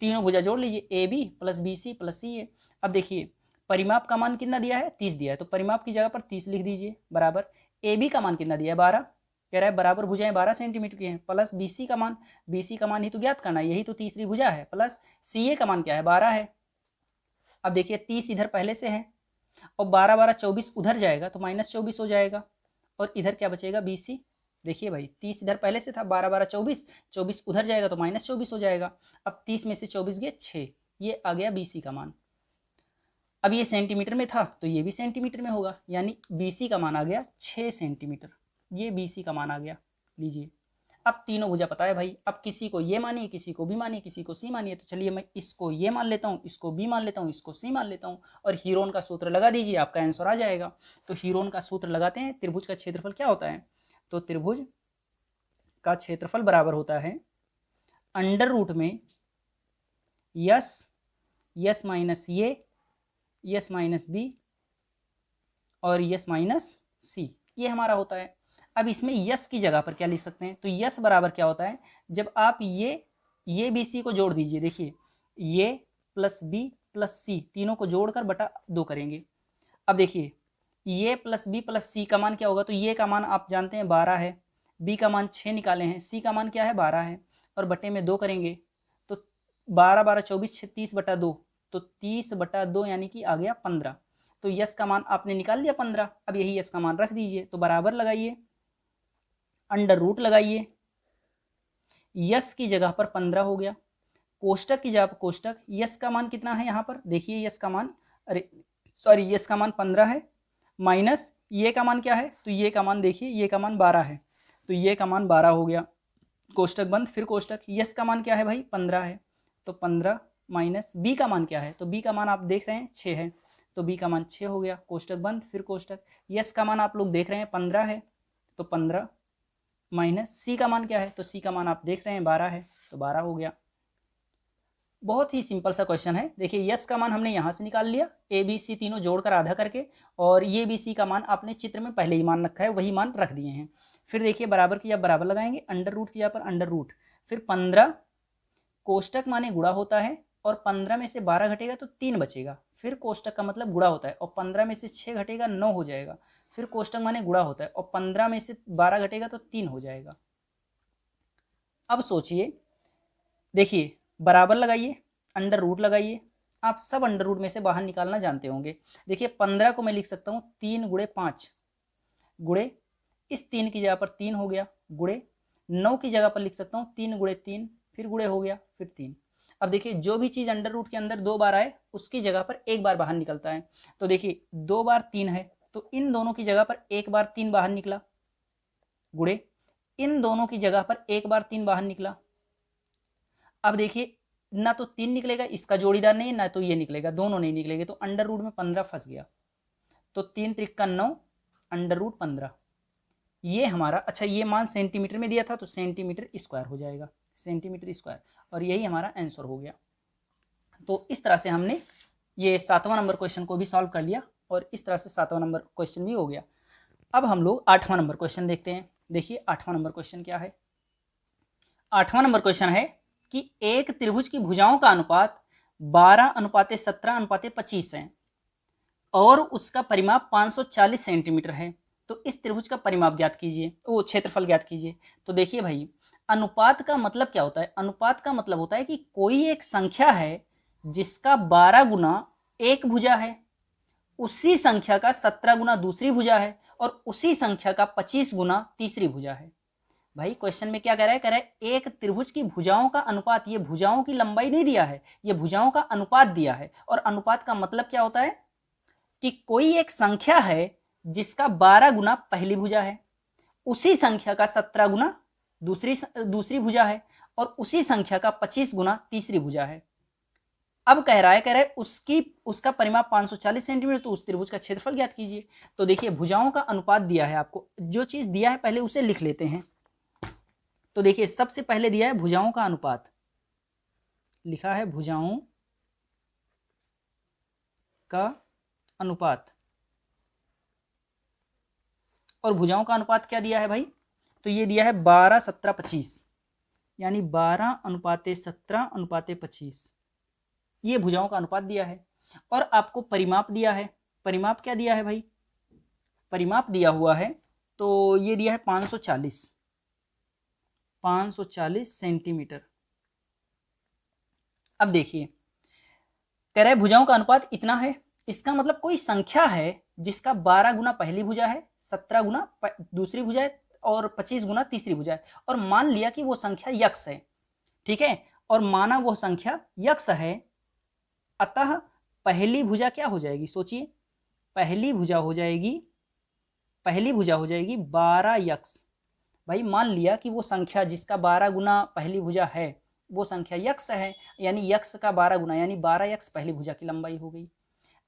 तीनों भुजा जोड़ लीजिए, A B plus B C plus C A. अब देखिए परिमाप का मान कितना दिया है, 30 दिया है, तो परिमाप की जगह पर 30 लिख दीजिए बराबर ए बी का मान कितना दिया है 12, कह रहा है बराबर भुजाएं 12 सेंटीमीटर की हैं, प्लस बी सी का मान, बी सी का मान ही तो ज्ञात करना है, यही तो तीसरी भुजा है, प्लस सी ए का मान क्या है 12 है। अब देखिए 30 इधर पहले से है और 12 12 24 उधर जाएगा तो -24 हो जाएगा और इधर क्या बचेगा बी सी। देखिए भाई 30 इधर पहले से था, 12 12 24, 24 उधर जाएगा तो -24 हो जाएगा। अब 30 में से 24 गए 6, ये आ गया बी सी का मान। अब ये सेंटीमीटर में था तो ये भी सेंटीमीटर में होगा, यानी बी सी का मान आ गया 6 सेंटीमीटर, ये बी सी का मान आ गया। लीजिए अब तीनों भुजा पता है भाई। अब किसी को ये मानिए, किसी को भी मानिए, किसी को सी मानिए, तो चलिए मैं इसको ये मान लेता हूँ, इसको बी मान लेता हूँ, इसको सी मान लेता हूँ और हीरोन का सूत्र लगा दीजिए, आपका आंसर आ जाएगा। तो हीरोन का सूत्र लगाते हैं। त्रिभुज का क्षेत्रफल क्या होता है, तो त्रिभुज का क्षेत्रफल बराबर होता है अंडर रूट में यस यस माइनस ये, यस माइनस बी और यस माइनस सी, ये हमारा होता है। अब इसमें यस की जगह पर क्या लिख सकते हैं, तो यस बराबर क्या होता है, जब आप ये बी सी को जोड़ दीजिए, देखिए ये प्लस बी प्लस सी तीनों को जोड़कर बटा 2 करेंगे। अब देखिए ये प्लस बी प्लस सी का मान क्या होगा, तो ये का मान आप जानते हैं 12 है, बी का मान 6 निकाले हैं, सी का मान क्या है 12 है और बटे में 2 करेंगे तो 12 12 24 30 बटा 2, तो 30 बटा 2 यानी कि आ गया 15। तो यस का मान आपने निकाल लिया 15। अब यही यस का मान रख दीजिए, तो बराबर लगाइए, अंडर रूट लगाइए, यस की जगह पर 15 हो गया, कोष्टक की जगह पर कोष्टक, यस का मान कितना है यहाँ पर देखिए, यस का मान यस का मान 15 है, माइनस ये का मान क्या है, तो ये का मान देखिए ये का मान 12 है, तो ये का मान 12 हो गया, कोष्टक बंद, फिर कोष्टक, यस का मान क्या है भाई 15 है, तो 15 माइनस बी का मान क्या है, तो बी का मान आप देख रहे हैं 6 है, तो बी का मान 6 हो गया, कोष्टक बंद, फिर कोष्टक, यस का मान आप लोग देख रहे हैं 15 है, तो 15 माइनस सी का मान क्या है, तो सी का मान आप देख रहे हैं 12 है, तो 12 हो गया। बहुत ही सिंपल सा क्वेश्चन है। देखिए यस का मान हमने यहाँ से निकाल लिया, ए बी सी तीनों जोड़कर आधा करके, और ये बी सी का मान आपने चित्र में पहले ही मान रखा है, वही मान रख दिए हैं। फिर देखिए बराबर की जब बराबर लगाएंगे, अंडर रूट की जगह पर अंडर रूट, फिर 15 कोष्टक माने गुणा होता है और 15 में से 12 घटेगा तो 3 बचेगा, फिर कोष्टक का मतलब गुणा होता है और 15 में से 6 घटेगा 9 हो जाएगा, फिर कोष्टक माने गुणा होता है और 15 में से 12 घटेगा तो 3 हो जाएगा। अब सोचिए, देखिए बराबर लगाइए, अंडर रूट लगाइए, आप सब अंडर रूट में से बाहर निकालना जानते होंगे। देखिए 15 को मैं लिख सकता हूँ 3 गुणे 5, गुणे इस 3 की जगह पर 3 हो गया, गुणे 9 की जगह पर लिख सकता हूँ 3 गुणे 3, फिर गुणे हो गया, फिर 3। अब देखिए जो भी चीज़ अंडर रूट के अंदर 2 बार आए उसकी जगह पर 1 बार बाहर निकलता है, तो देखिए 2 बार 3 है, तो इन दोनों की जगह पर 1 बार 3 बाहर निकला, गुणे इन दोनों की जगह पर 1 बार 3 बाहर निकला। अब देखिए ना तो 3 निकलेगा, इसका जोड़ीदार नहीं, ना तो ये निकलेगा, दोनों नहीं निकलेंगे, तो अंडर रूट में 15 फंस गया, तो 3 त्रिक 9, अंडर रूट 15, ये हमारा, अच्छा ये मान सेंटीमीटर में दिया था तो सेंटीमीटर स्क्वायर हो जाएगा, सेंटीमीटर स्क्वायर, और यही हमारा आंसर हो गया। तो इस तरह से हमने ये 7वां नंबर क्वेश्चन को भी सॉल्व कर लिया और इस तरह से 7वां नंबर क्वेश्चन भी हो गया। अब हम लोग 8वां नंबर क्वेश्चन देखते हैं। देखिए 8वां नंबर क्वेश्चन क्या है। 8वां नंबर क्वेश्चन है कि एक त्रिभुज की भुजाओं का अनुपात 12:17:25 है और उसका परिमाप 540 सेंटीमीटर है, तो इस त्रिभुज का परिमाप ज्ञात कीजिए, वो क्षेत्रफल ज्ञात कीजिए। तो देखिए भाई अनुपात का मतलब क्या होता है, अनुपात का मतलब होता है कि कोई एक संख्या है जिसका 12 गुना एक भुजा है, उसी संख्या का 17 गुना दूसरी भुजा है और उसी संख्या का 25 गुना तीसरी भुजा है। भाई क्वेश्चन में क्या कह रहा है, कह रहा है एक त्रिभुज की भुजाओं का अनुपात, ये भुजाओं की लंबाई नहीं दिया है, ये भुजाओं का अनुपात दिया है, और अनुपात का मतलब क्या होता है कि कोई एक संख्या है जिसका 12 गुना पहली भुजा है, उसी संख्या का 17 गुना दूसरी भुजा है और उसी संख्या का 25 गुना तीसरी भुजा है। अब कह रहा है उसका परिमाप 540 सेंटीमीटर, तो उस त्रिभुज का क्षेत्रफल ज्ञात कीजिए। तो देखिए भुजाओं का अनुपात दिया है आपको, जो चीज दिया है पहले उसे लिख लेते हैं। तो देखिए सबसे पहले दिया है भुजाओं का अनुपात, लिखा है भुजाओं का अनुपात और भुजाओं का अनुपात क्या दिया है भाई, तो ये दिया है 12:17:25, यानी 12:17:25, ये भुजाओं का अनुपात दिया है। और आपको परिमाप दिया है, परिमाप क्या दिया है भाई, परिमाप दिया हुआ है तो ये दिया है 540 सेंटीमीटर। अब देखिए कह रहे भुजाओं का अनुपात इतना है, इसका मतलब कोई संख्या है जिसका 12 गुना पहली भुजा है, 17 गुना दूसरी भुजा है और 25 गुना तीसरी भुजा है, और मान लिया कि वो संख्या यक्स है, ठीक है, और माना वो संख्या यक्स है, अतः पहली भुजा क्या हो जाएगी, सोचिए, पहली भुजा हो जाएगी 12 यक्स। भाई मान लिया कि वो संख्या जिसका 12 गुना पहली भुजा है वो संख्या यक्स है, यानी यक्स का 12 गुना यानी 12 यक्स पहली भुजा की लंबाई हो गई।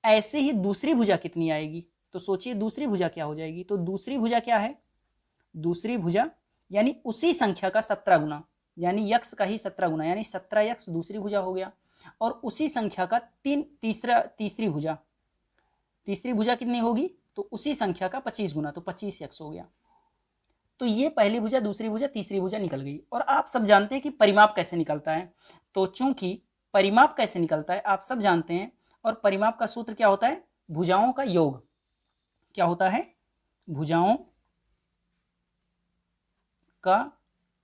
ऐसे ही दूसरी भुजा कितनी आएगी, तो सोचिए दूसरी भुजा क्या हो जाएगी, तो दूसरी भुजा क्या है, दूसरी भुजा यानी उसी संख्या का 17 गुना, यानी यक्स का ही 17 गुना, यानी 17 यक्स दूसरी भुजा हो गया, और उसी संख्या का तीसरी भुजा कितनी होगी, तो उसी संख्या का 25 गुना, तो 25 यक्स हो गया। तो ये पहली भुजा, दूसरी भुजा, तीसरी भुजा निकल गई। और आप सब जानते हैं कि परिमाप कैसे निकलता है, तो चूंकि परिमाप कैसे निकलता है आप सब जानते हैं, और परिमाप का सूत्र क्या होता है, भुजाओं का योग, क्या होता है, भुजाओं का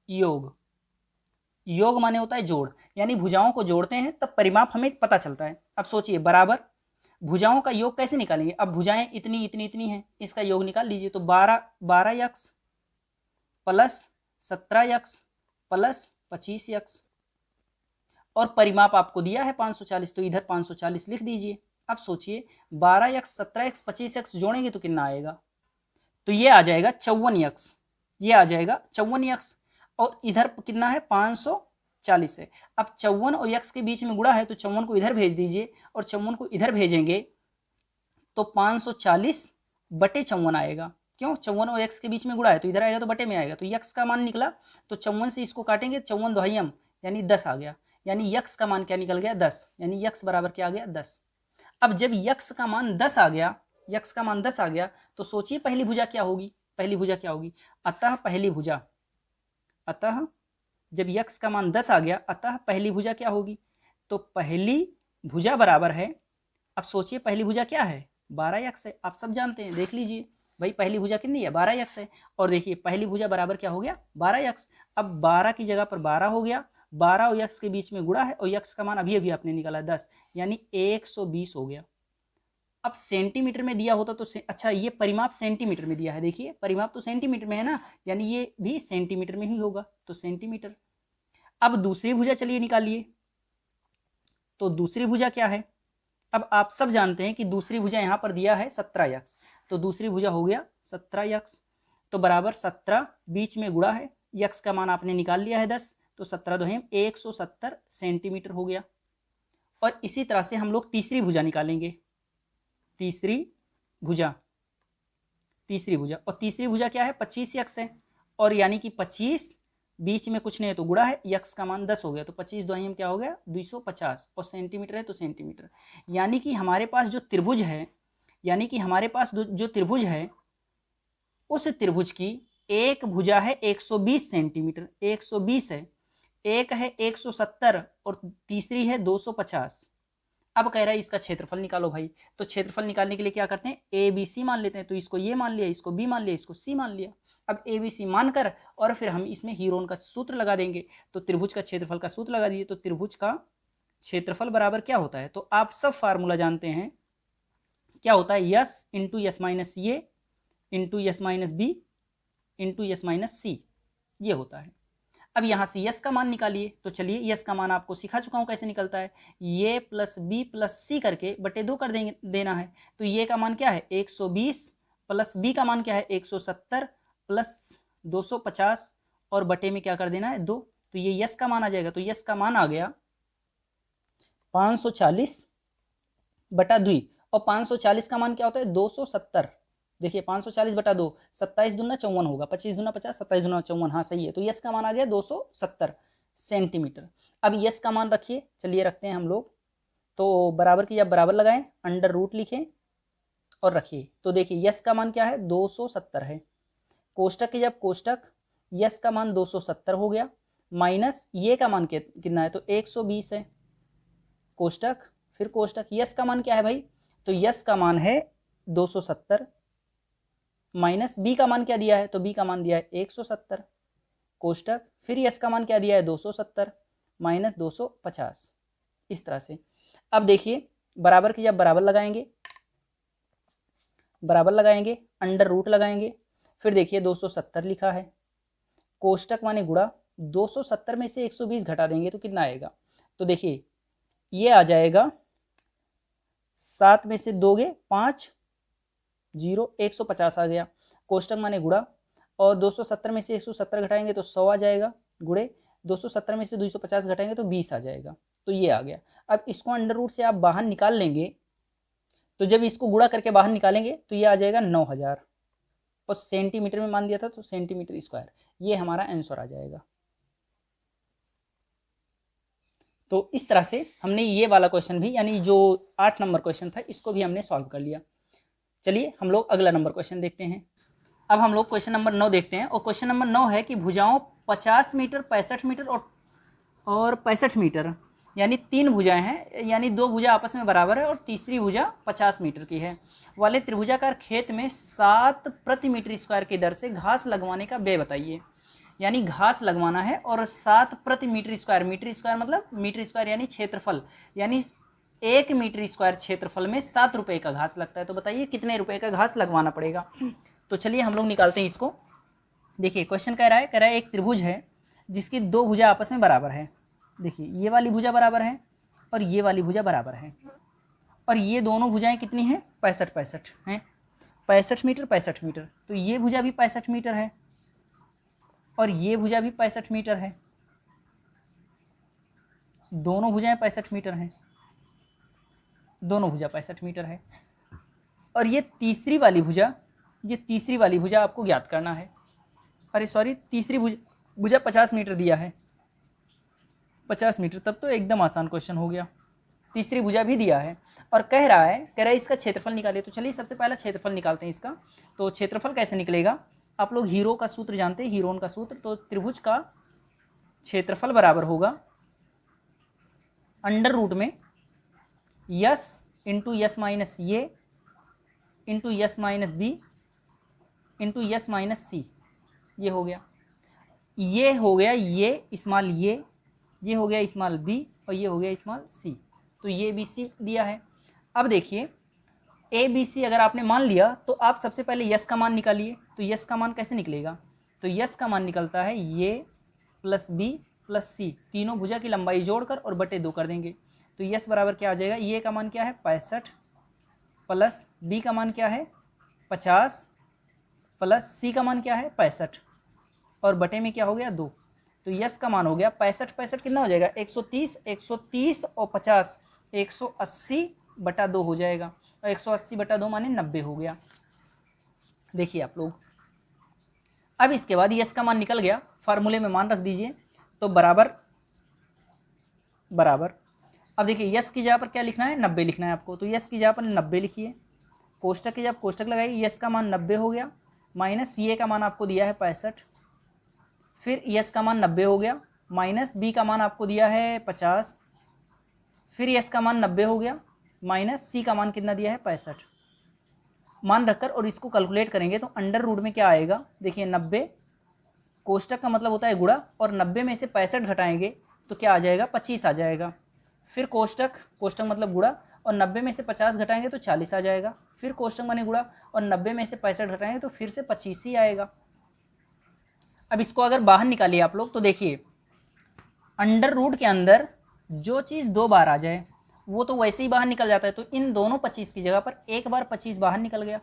योग, योग माने होता है जोड़, यानी भुजाओं को जोड़ते हैं तब परिमाप हमें पता चलता है। अब सोचिए बराबर भुजाओं का योग कैसे निकालेंगे, अब भुजाएं इतनी इतनी इतनी हैं, इसका योग निकाल लीजिए, तो 12 x plus 17 x plus 25 x, और परिमाप आपको दिया है 540, तो इधर 540 लिख दीजिए। अब सोचिए 12 यक्स 17 यक्स 25 यक्स जोड़ेंगे तो कितना आएगा, तो ये आ जाएगा 54 यक्स, ये आ जाएगा 54 यक्स, और इधर कितना है 540 है। अब 54 और यक्स के बीच में गुणा है तो 54 को इधर भेज दीजिए, और 54 को इधर भेजेंगे तो 540/54 आएगा, क्यों, 54 और यक्स के बीच में गुणा है तो इधर आएगा तो बटे में आएगा, तो यक्स का मान निकला, तो 54 से इसको काटेंगे 54 दोहयम यानी 10 आ गया, यानी यक्स का मान क्या निकल गया 10, यानी यक्स बराबर क्या आ गया 10। अब जब यक्स का मान 10 आ गया, यक्स का मान 10 आ गया, तो सोचिए पहली भुजा क्या होगी, पहली भुजा क्या होगी, अतः पहली भुजा, अतः जब यक्स का मान 10 आ गया अतः पहली भुजा क्या होगी, तो पहली भुजा बराबर है, अब सोचिए पहली भुजा क्या है 12 यक्स है, आप सब जानते हैं, देख लीजिए भाई पहली भुजा कितनी है 12 यक्स है, और देखिए पहली भुजा बराबर क्या हो गया 12 यक्स। अब 12 की जगह पर 12 हो गया, 12 और यक्स के बीच में गुणा है, और यक्स का मान अभी अभी आपने निकाला 10, यानी 120 हो गया। अब सेंटीमीटर में दिया होता तो अच्छा ये परिमाप सेंटीमीटर में दिया है, देखिए परिमाप तो सेंटीमीटर में है ना, यानी ये भी सेंटीमीटर में ही होगा, तो सेंटीमीटर। अब दूसरी भुजा चलिए निकालिए, तो दूसरी भुजा क्या है, अब आप सब जानते हैं कि दूसरी भुजा यहां पर दिया है 17 यक्स, तो दूसरी भुजा हो गया 17 यक्स, तो बराबर 17 बीच में गुणा है, यक्स का मान आपने निकाल लिया है 10, तो 17 दोहम 170 सेंटीमीटर हो गया। और इसी तरह से हम लोग तीसरी भुजा निकालेंगे, तीसरी भुजा, और तीसरी भुजा क्या है 25 यक्स है, और यानी कि 25 बीच में कुछ नहीं है तो गुणा है, यक्स का मान 10 हो गया, तो 25 दोहम क्या हो गया 250, और सेंटीमीटर है तो सेंटीमीटर, यानी कि हमारे पास जो त्रिभुज है, यानी कि हमारे पास जो त्रिभुज है उस त्रिभुज की एक भुजा है 120 सेंटीमीटर, 120 है, एक है 170 और तीसरी है 250। अब कह रहा है इसका क्षेत्रफल निकालो भाई, तो क्षेत्रफल निकालने के लिए क्या करते हैं ए बी सी मान लेते हैं, तो इसको ये मान लिया, इसको बी मान लिया, इसको सी मान लिया। अब ए बी सी मानकर और फिर हम इसमें हीरोन का सूत्र लगा देंगे, तो त्रिभुज का क्षेत्रफल का सूत्र लगा दिए, तो त्रिभुज का क्षेत्रफल बराबर क्या होता है, तो आप सब फार्मूला जानते हैं क्या होता है, s into s minus A into s minus B into s minus C, ये होता है। अब यहां से यस का मान निकालिए, तो चलिए यस का मान आपको सिखा चुका हूं कैसे निकलता है, ये प्लस बी प्लस सी करके बटे 2 कर देना है, तो ये का मान क्या है 120 प्लस बी का मान क्या है 170 प्लस 250 और बटे में क्या कर देना है 2, तो ये यस का मान आ जाएगा, तो यस का मान आ गया 540/2, और 540 का मान क्या होता है 270, देखिए 540/2, 27 दूना 54 होगा, 25 दूना 50, 27 दूना 54, हाँ सही है, तो यस का मान आ गया 270 सेंटीमीटर। अब यस का मान रखिए, चलिए रखते हैं हम लोग, तो बराबर की जब बराबर लगाएं, अंडर रूट लिखें और रखिए। तो देखिए यस का मान क्या है, 270 है। कोष्टक की जब कोष्टक, यस का मान 270 हो गया, माइनस ये का मान कितना है, तो 120 है। कोष्टक, फिर कोष्टक, यस का मान क्या है भाई, तो यस का मान है 270, माइनस बी का मान क्या दिया है, तो बी का मान दिया है 170। कोष्टक, फिर यस का मान क्या दिया है, 270 माइनस 250। इस तरह से। अब देखिए बराबर की जब बराबर लगाएंगे, बराबर लगाएंगे, अंडर रूट लगाएंगे, फिर देखिए 270 लिखा है, कोष्टक माने गुणा, 270 में से 120 घटा देंगे तो कितना आएगा, तो देखिए ये आ जाएगा 7 में से 2 गए 5, 0, 150 आ गया। कोष्टक माने गुणा, और 270 में से 170 घटाएंगे तो 100 आ जाएगा, गुणे 270 में से 250 घटाएंगे तो 20 आ जाएगा। तो ये आ गया। अब इसको अंडर रूट से आप बाहर निकाल लेंगे, तो जब इसको गुणा करके बाहर निकालेंगे तो ये आ जाएगा 9000, और सेंटीमीटर में मान दिया था तो सेंटीमीटर स्क्वायर। ये हमारा आंसर आ जाएगा। तो इस तरह से हमने ये वाला क्वेश्चन भी, यानी जो 8 नंबर क्वेश्चन था, इसको भी हमने सॉल्व कर लिया। चलिए हम लोग अगला नंबर क्वेश्चन देखते हैं। अब हम लोग क्वेश्चन नंबर 9 देखते हैं, और क्वेश्चन नंबर 9 है कि भुजाओं 50 मीटर, 65 मीटर और 65 मीटर, यानी 3 भुजाएं हैं, यानी 2 भुजा आपस में बराबर है और तीसरी भुजा 50 मीटर की है, वाले त्रिभुजाकार खेत में 7 प्रति मीटर स्क्वायर की दर से घास लगवाने का व्यय बताइए। यानी घास लगवाना है और 7 प्रति मीटर स्क्वायर मतलब मीटर स्क्वायर यानी क्षेत्रफल, यानी 1 मीटर स्क्वायर क्षेत्रफल में 7 रुपये का घास लगता है। तो बताइए कितने रुपए का घास लगवाना पड़ेगा। तो चलिए हम लोग निकालते हैं इसको। देखिए क्वेश्चन कह रहा है एक त्रिभुज है जिसकी 2 भुजा आपस में बराबर है। देखिए ये वाली भुजा बराबर है और ये वाली भुजा बराबर है, और ये दोनों भुजाएं कितनी हैं, 65 हैं, 65 मीटर 65 मीटर। तो ये भुजा भी 65 मीटर है और ये भुजा भी 65 मीटर है, दोनों भुजाएं 65 मीटर हैं, दोनों भुजा 65 मीटर है। और ये तीसरी वाली भुजा आपको ज्ञात करना है। अरे सॉरी, तीसरी भुजा 50 मीटर दिया है, 50 मीटर, तब तो एकदम आसान क्वेश्चन हो गया। तीसरी भुजा भी दिया है और कह रहा है इसका क्षेत्रफल निकालिए। तो चलिए सबसे पहला क्षेत्रफल निकालते हैं इसका। तो क्षेत्रफल कैसे निकलेगा, आप लोग हीरो का सूत्र जानते हैं, हीरोन का सूत्र। तो त्रिभुज का क्षेत्रफल बराबर होगा अंडर रूट में s into s minus A into s minus B into s minus C. ये हो गया, ये हो गया ये स्मॉल ये हो गया स्मॉल बी और ये हो गया स्मॉल सी। तो ये बी सी दिया है। अब देखिए ए बी सी अगर आपने मान लिया तो आप सबसे पहले यस का मान निकालिए। तो यस का मान कैसे निकलेगा, तो यस का मान निकलता है ये प्लस बी प्लस सी, तीनों भुजा की लंबाई जोड़कर और बटे 2 कर देंगे। तो यस बराबर क्या आ जाएगा, ये का मान क्या है 65 प्लस बी का मान क्या है 50 प्लस सी का मान क्या है 65 और बटे में क्या हो गया 2। तो यस का मान हो गया 65 कितना हो जाएगा 130 और 50 180 बटा 2 हो जाएगा, और 180 बटा 2 माने 90 हो गया। देखिए आप लोग, अब इसके बाद यस का मान निकल गया, फार्मूले में मान रख दीजिए। तो बराबर बराबर, अब देखिए यस की जगह पर क्या लिखना है 90 लिखना है आपको। तो यस की जगह पर 90 लिखिए, कोष्टक की जब कोष्टक लगाइए, यस का मान 90 हो गया, माइनस ये का मान आपको दिया है 65, फिर यस का मान 90 हो गया, माइनस बी का मान आपको दिया है 50, फिर यस का मान 90 हो गया, माइनस सी का मान कितना दिया है 65 मान रखकर, और इसको कैलकुलेट करेंगे तो अंडर रूट में क्या आएगा, देखिए 90, कोष्टक का मतलब होता है गुणा, और 90 में से 65 घटाएंगे तो क्या आ जाएगा 25 आ जाएगा। फिर कोष्टक मतलब गुणा, और 90 में से 50 घटाएंगे तो 40 आ जाएगा। फिर कोष्टक माने गुणा, और 90 में से 65 घटाएंगे तो फिर से 25 ही आएगा। अब इसको अगर बाहर निकालिए आप लोग, तो देखिए अंडर रूट के अंदर जो चीज़ 2 बार आ जाए वो तो वैसे ही बाहर निकल जाता है। तो इन दोनों 25 की जगह पर एक बार 25 बाहर निकल गया,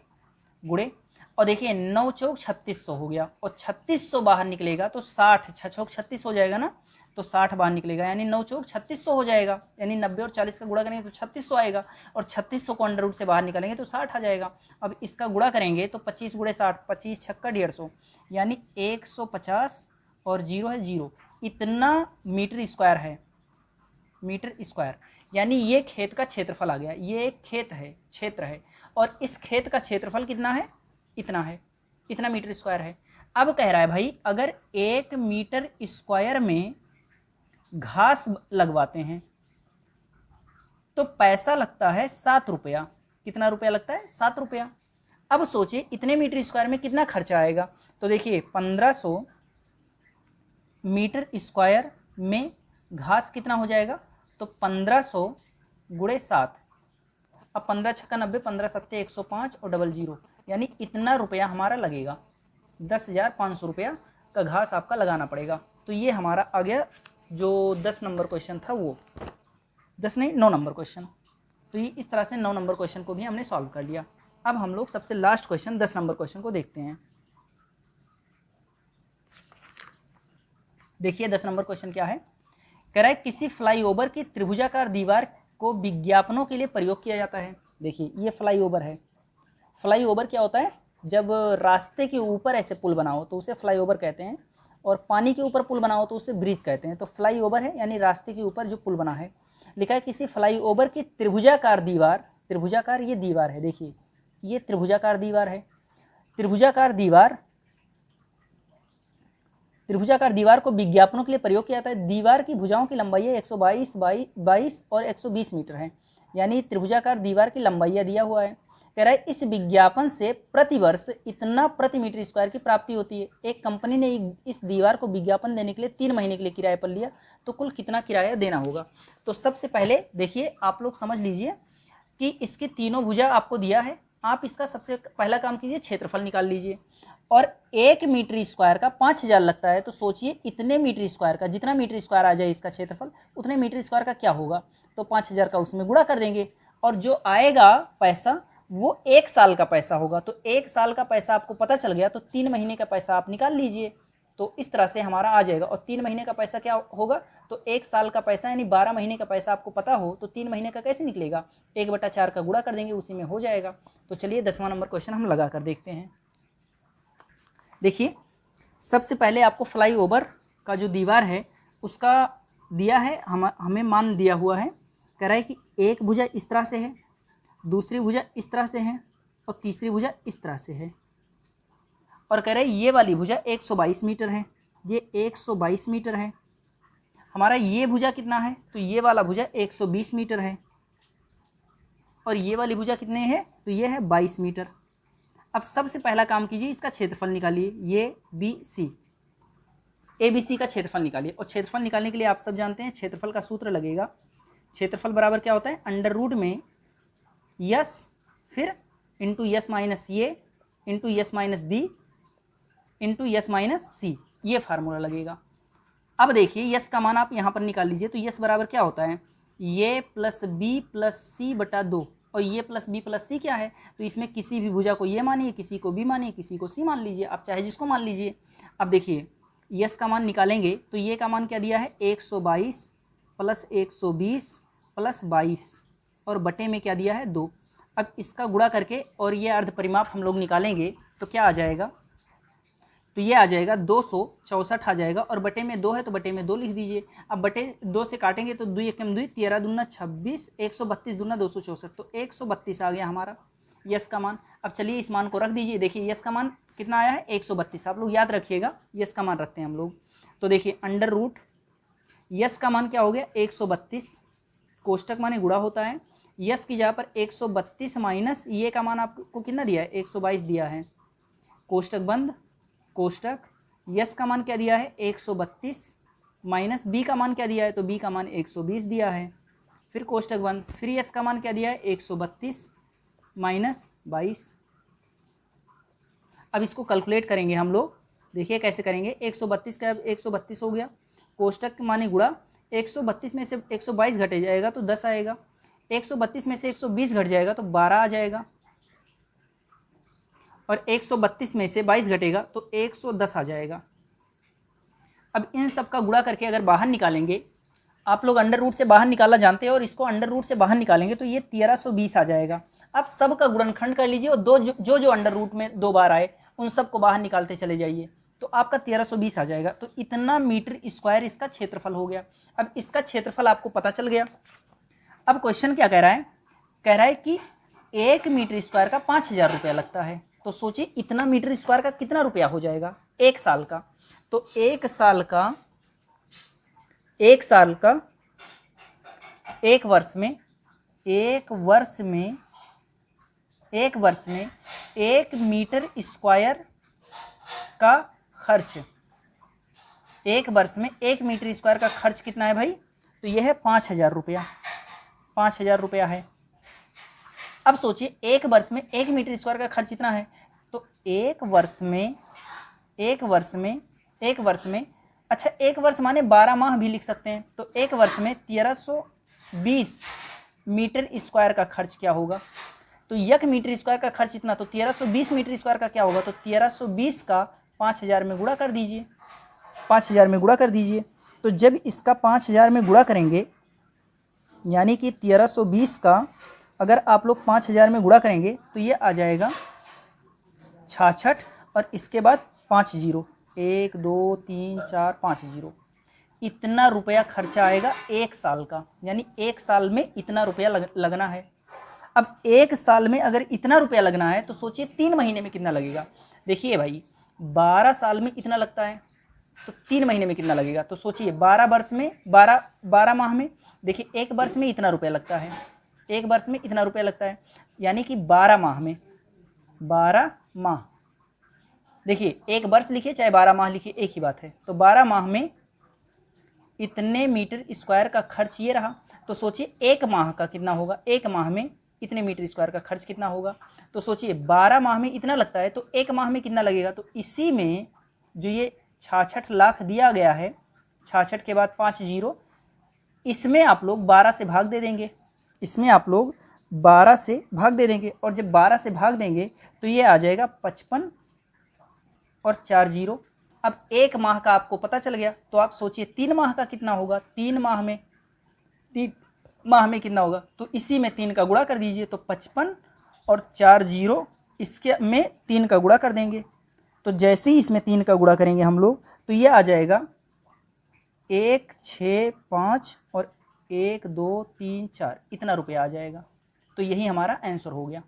गुणे, और देखिए 9 चौक 3600 हो गया, और 3600 बाहर निकलेगा तो 60, 6 चौक 36 हो जाएगा ना, तो 60 बाहर निकलेगा, यानी 9 चौक 3600 हो जाएगा, यानी 90 और 40 का गुणा करेंगे तो 3600 आएगा, और 3600 को अंडर रूट से बाहर निकालेंगे तो 60 आ जाएगा। अब इसका गुणा करेंगे तो 25 गुणे 60, 25 छक्का 150, यानी 150 और 0 है 0, इतना मीटर स्क्वायर है, मीटर स्क्वायर। यानी ये खेत का क्षेत्रफल आ गया, ये एक खेत है, क्षेत्र है, और इस खेत का क्षेत्रफल कितना है, इतना है, इतना मीटर स्क्वायर है। अब कह रहा है भाई अगर 1 मीटर स्क्वायर में घास लगवाते हैं तो पैसा लगता है 7 रुपया। कितना रुपया लगता है, 7 रुपया। अब सोचिए इतने मीटर स्क्वायर में कितना खर्चा आएगा, तो देखिए 1500 मीटर स्क्वायर में घास कितना हो जाएगा, तो 1500 गुणे 7। अब 15 छक्का 90, 15 सत्ते 105 और डबल जीरो, यानी इतना रुपया हमारा लगेगा, 10,500 रुपया का घास आपका लगाना पड़ेगा। तो ये हमारा आ गया जो 10 नंबर क्वेश्चन था, वो 10 नहीं 9 नंबर क्वेश्चन। तो ये इस तरह से 9 नंबर क्वेश्चन को भी हमने सॉल्व कर लिया। अब हम लोग सबसे लास्ट क्वेश्चन 10 नंबर क्वेश्चन को देखते हैं। देखिए 10 नंबर क्वेश्चन क्या है, कह रहा है किसी फ्लाईओवर की त्रिभुजाकार दीवार को विज्ञापनों के लिए प्रयोग किया जाता है। देखिए ये फ्लाईओवर है। फ्लाईओवर क्या होता है, जब रास्ते के ऊपर ऐसे पुल बनाओ तो उसे फ्लाईओवर कहते हैं, और पानी के ऊपर पुल बनाओ तो उसे ब्रिज कहते हैं। तो फ्लाईओवर है यानी रास्ते के ऊपर जो पुल बना है। लिखा है किसी फ्लाईओवर की त्रिभुजाकार दीवार, त्रिभुजाकार ये दीवार है, देखिए ये त्रिभुजाकार दीवार है। त्रिभुजाकार दीवार को विज्ञापनों के लिए प्रयोग किया जाता है। दीवार की भुजाओं की लंबाई 122 और 120 मीटर है, यानी त्रिभुजाकार दीवार की लंबाई दिया हुआ है। कह रहा है इस विज्ञापन से प्रतिवर्ष इतना प्रति मीटर स्क्वायर की प्राप्ति होती है। एक कंपनी ने इस दीवार को विज्ञापन देने के लिए 3 महीने के लिए किराए पर लिया, तो कुल कितना किराया देना होगा। तो सबसे पहले देखिए आप लोग समझ लीजिए कि इसकी तीनों भुजा आपको दिया है। आप इसका सबसे पहला काम कीजिए, क्षेत्रफल निकाल लीजिए, और 1 मीटर स्क्वायर का 5000 लगता है। तो सोचिए इतने मीटर स्क्वायर का, जितना मीटर स्क्वायर आ जाए इसका क्षेत्रफल, उतने मीटर स्क्वायर का क्या होगा, तो 5000 का उसमें गुणा कर देंगे, और जो आएगा पैसा वो 1 साल का पैसा होगा। तो 1 साल का पैसा आपको पता चल गया, तो 3 महीने का पैसा आप निकाल लीजिए। तो इस तरह से हमारा आ जाएगा। और 3 महीने का पैसा क्या होगा, तो 1 साल का पैसा यानी 12 महीने का पैसा आपको पता हो, तो 3 महीने का कैसे निकलेगा, 1/4 का गुणा कर देंगे, उसी में हो जाएगा। तो चलिए 10वां नंबर क्वेश्चन हम लगा कर देखते हैं। देखिए सबसे पहले आपको फ्लाईओवर का जो दीवार है उसका दिया है, हमें मान दिया हुआ है। कह रहा है कि एक भुजा इस तरह से है, दूसरी भुजा इस तरह से है, और तीसरी भुजा इस तरह से है, और कह रहे हैं ये वाली भुजा 122 मीटर है, ये 122 मीटर है। हमारा ये भुजा कितना है, तो ये वाला भुजा 120 मीटर है, और ये वाली भुजा कितने है, तो ये है 22 मीटर। अब सबसे पहला काम कीजिए, इसका क्षेत्रफल निकालिए, ये ABC का क्षेत्रफल निकालिए। और क्षेत्रफल निकालने के लिए आप सब जानते हैं क्षेत्रफल का सूत्र लगेगा। क्षेत्रफल बराबर क्या होता है, अंडर रूट में यस, फिर into s minus A, into s minus B, into s minus C, ये फार्मूला लगेगा। अब देखिए यस का मान आप यहाँ पर निकाल लीजिए। तो यस बराबर क्या होता है, ये प्लस बी प्लस सी बटा 2, और ये प्लस बी प्लस सी क्या है, तो इसमें किसी भी भुजा को ये मानिए, किसी को बी मानिए, किसी को सी मान लीजिए, आप चाहे जिसको मान लीजिए। अब देखिए यस का मान निकालेंगे तो ये का मान क्या दिया है, 122 प्लस 120 प्लस 22, और बटे में क्या दिया है 2। अब इसका गुणा करके और ये अर्ध परिमाप हम लोग निकालेंगे तो क्या आ जाएगा, तो ये आ जाएगा 264 आ जाएगा, और बटे में 2 है तो बटे में 2 लिख दीजिए। अब बटे 2 से काटेंगे तो 2 एकम 2, 13 दूना 26, 132 दूना 264, तो 132 आ गया हमारा यस का मान। अब चलिए इस मान को रख दीजिए। देखिए यस का मान कितना आया है, 132। आप लोग याद रखिएगा, यस का मान रखते हैं हम लोग। तो देखिए अंडर रूट यस का मान क्या हो गया, 132, कोष्टक माने गुणा होता है, यस की जगह पर 132 माइनस ये का मान आपको कितना दिया है, 122 दिया है, कोष्टक बंद, कोष्टक, यस का मान क्या दिया है 132 माइनस बी का मान क्या दिया है, तो बी का मान 120 दिया है, फिर कोष्टक बंद, फिर यस का मान क्या दिया है 132 माइनस 22। अब इसको कैलकुलेट करेंगे हम लोग, देखिए कैसे करेंगे। 132 का 132 हो गया, कोष्टक माने गुणा, 132 में से 122 घटे जाएगा तो 10 आएगा, 132 में से 120 घट जाएगा तो 12 आ जाएगा, और 132 में से 22 घटेगा तो 110 आ जाएगा। अब इन सब का गुणा करके अगर बाहर निकालेंगे, आप लोग अंडर रूट से बाहर निकाला जानते हैं, और इसको अंडर रूट से बाहर निकालेंगे तो ये 1320 आ जाएगा। अब सब का गुणनखंड कर लीजिए, और जो अंडर रूट में 2 बार आए उन सब को बाहर निकालते चले जाइए, तो आपका 1320 आ जाएगा। तो इतना मीटर स्क्वायर इसका क्षेत्रफल हो गया। अब इसका क्षेत्रफल आपको पता चल गया। अब क्वेश्चन क्या कह रहा है, कह रहा है कि 1 मीटर स्क्वायर का 5,000 रुपया लगता है। तो सोचिए इतना मीटर स्क्वायर का कितना रुपया हो जाएगा 1 साल का। तो 1 साल का 1 वर्ष में 1 मीटर स्क्वायर का खर्च, 1 वर्ष में 1 मीटर स्क्वायर का खर्च कितना है भाई? तो यह है 5,000 रुपया, 5,000 रुपया है। अब सोचिए 1 वर्ष में 1 मीटर स्क्वायर का खर्च कितना है? तो 1 वर्ष में अच्छा 1 वर्ष माने 12 माह भी लिख सकते हैं। तो 1 वर्ष में 1320 मीटर स्क्वायर का खर्च क्या होगा? तो 1 मीटर स्क्वायर का खर्च इतना, तो 1320 मीटर स्क्वायर का क्या होगा? तो 1320 का 5,000 में गुणा कर दीजिए, 5,000 में गुणा कर दीजिए। तो जब इसका 5,000 में गुणा करेंगे, यानी कि 1320 का अगर आप लोग 5,000 में गुणा करेंगे तो ये आ जाएगा 66 और इसके बाद 5 जीरो, 1 2 3 4 5 जीरो। इतना रुपया खर्चा आएगा 1 साल का, यानी 1 साल में इतना रुपया लगना है। अब 1 साल में अगर इतना रुपया लगना है तो सोचिए 3 महीने में कितना लगेगा। देखिए भाई 12 साल में इतना लगता है तो 3 महीने में कितना लगेगा? तो सोचिए 12 वर्ष में 12 माह में, देखिए 1 वर्ष में इतना रुपया लगता है, 1 वर्ष में इतना रुपया लगता है, यानी कि 12 माह में, 12 माह, देखिए 1 वर्ष लिखिए चाहे 12 माह लिखिए एक ही बात है। तो 12 माह में इतने मीटर स्क्वायर का खर्च ये रहा। तो सोचिए 1 माह का कितना होगा, 1 माह में इतने मीटर स्क्वायर का खर्च कितना होगा? तो सोचिए 12 माह में इतना लगता है तो 1 माह में कितना लगेगा? तो इसी में जो ये 66 लाख दिया गया है, 66 के बाद 5 जीरो, इसमें आप लोग 12 से भाग दे देंगे, इसमें आप लोग 12 से भाग दे देंगे। और जब 12 से भाग देंगे तो ये आ जाएगा 55 और 4 जीरो। अब 1 माह का आपको पता चल गया, तो आप सोचिए 3 माह का कितना होगा? 3 माह में कितना होगा? तो इसी में 3 का गुणा कर दीजिए, तो 55 और 4 जीरो, इसके में 3 का गुणा कर देंगे। तो जैसे ही इसमें 3 का गुणा करेंगे हम लोग तो ये आ जाएगा 1 6 5 और 1 2 3 4, इतना रुपया आ जाएगा। तो यही हमारा आंसर हो गया।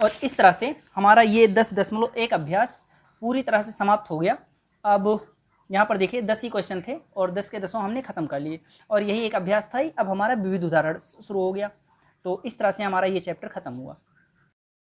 और इस तरह से हमारा ये 10.1 अभ्यास पूरी तरह से समाप्त हो गया। अब यहाँ पर देखिए 10 ही क्वेश्चन थे और 10 के 10 हमने खत्म कर लिए, और यही एक अभ्यास था ही। अब हमारा विविध उदाहरण शुरू हो गया। तो इस तरह से हमारा ये चैप्टर खत्म हुआ।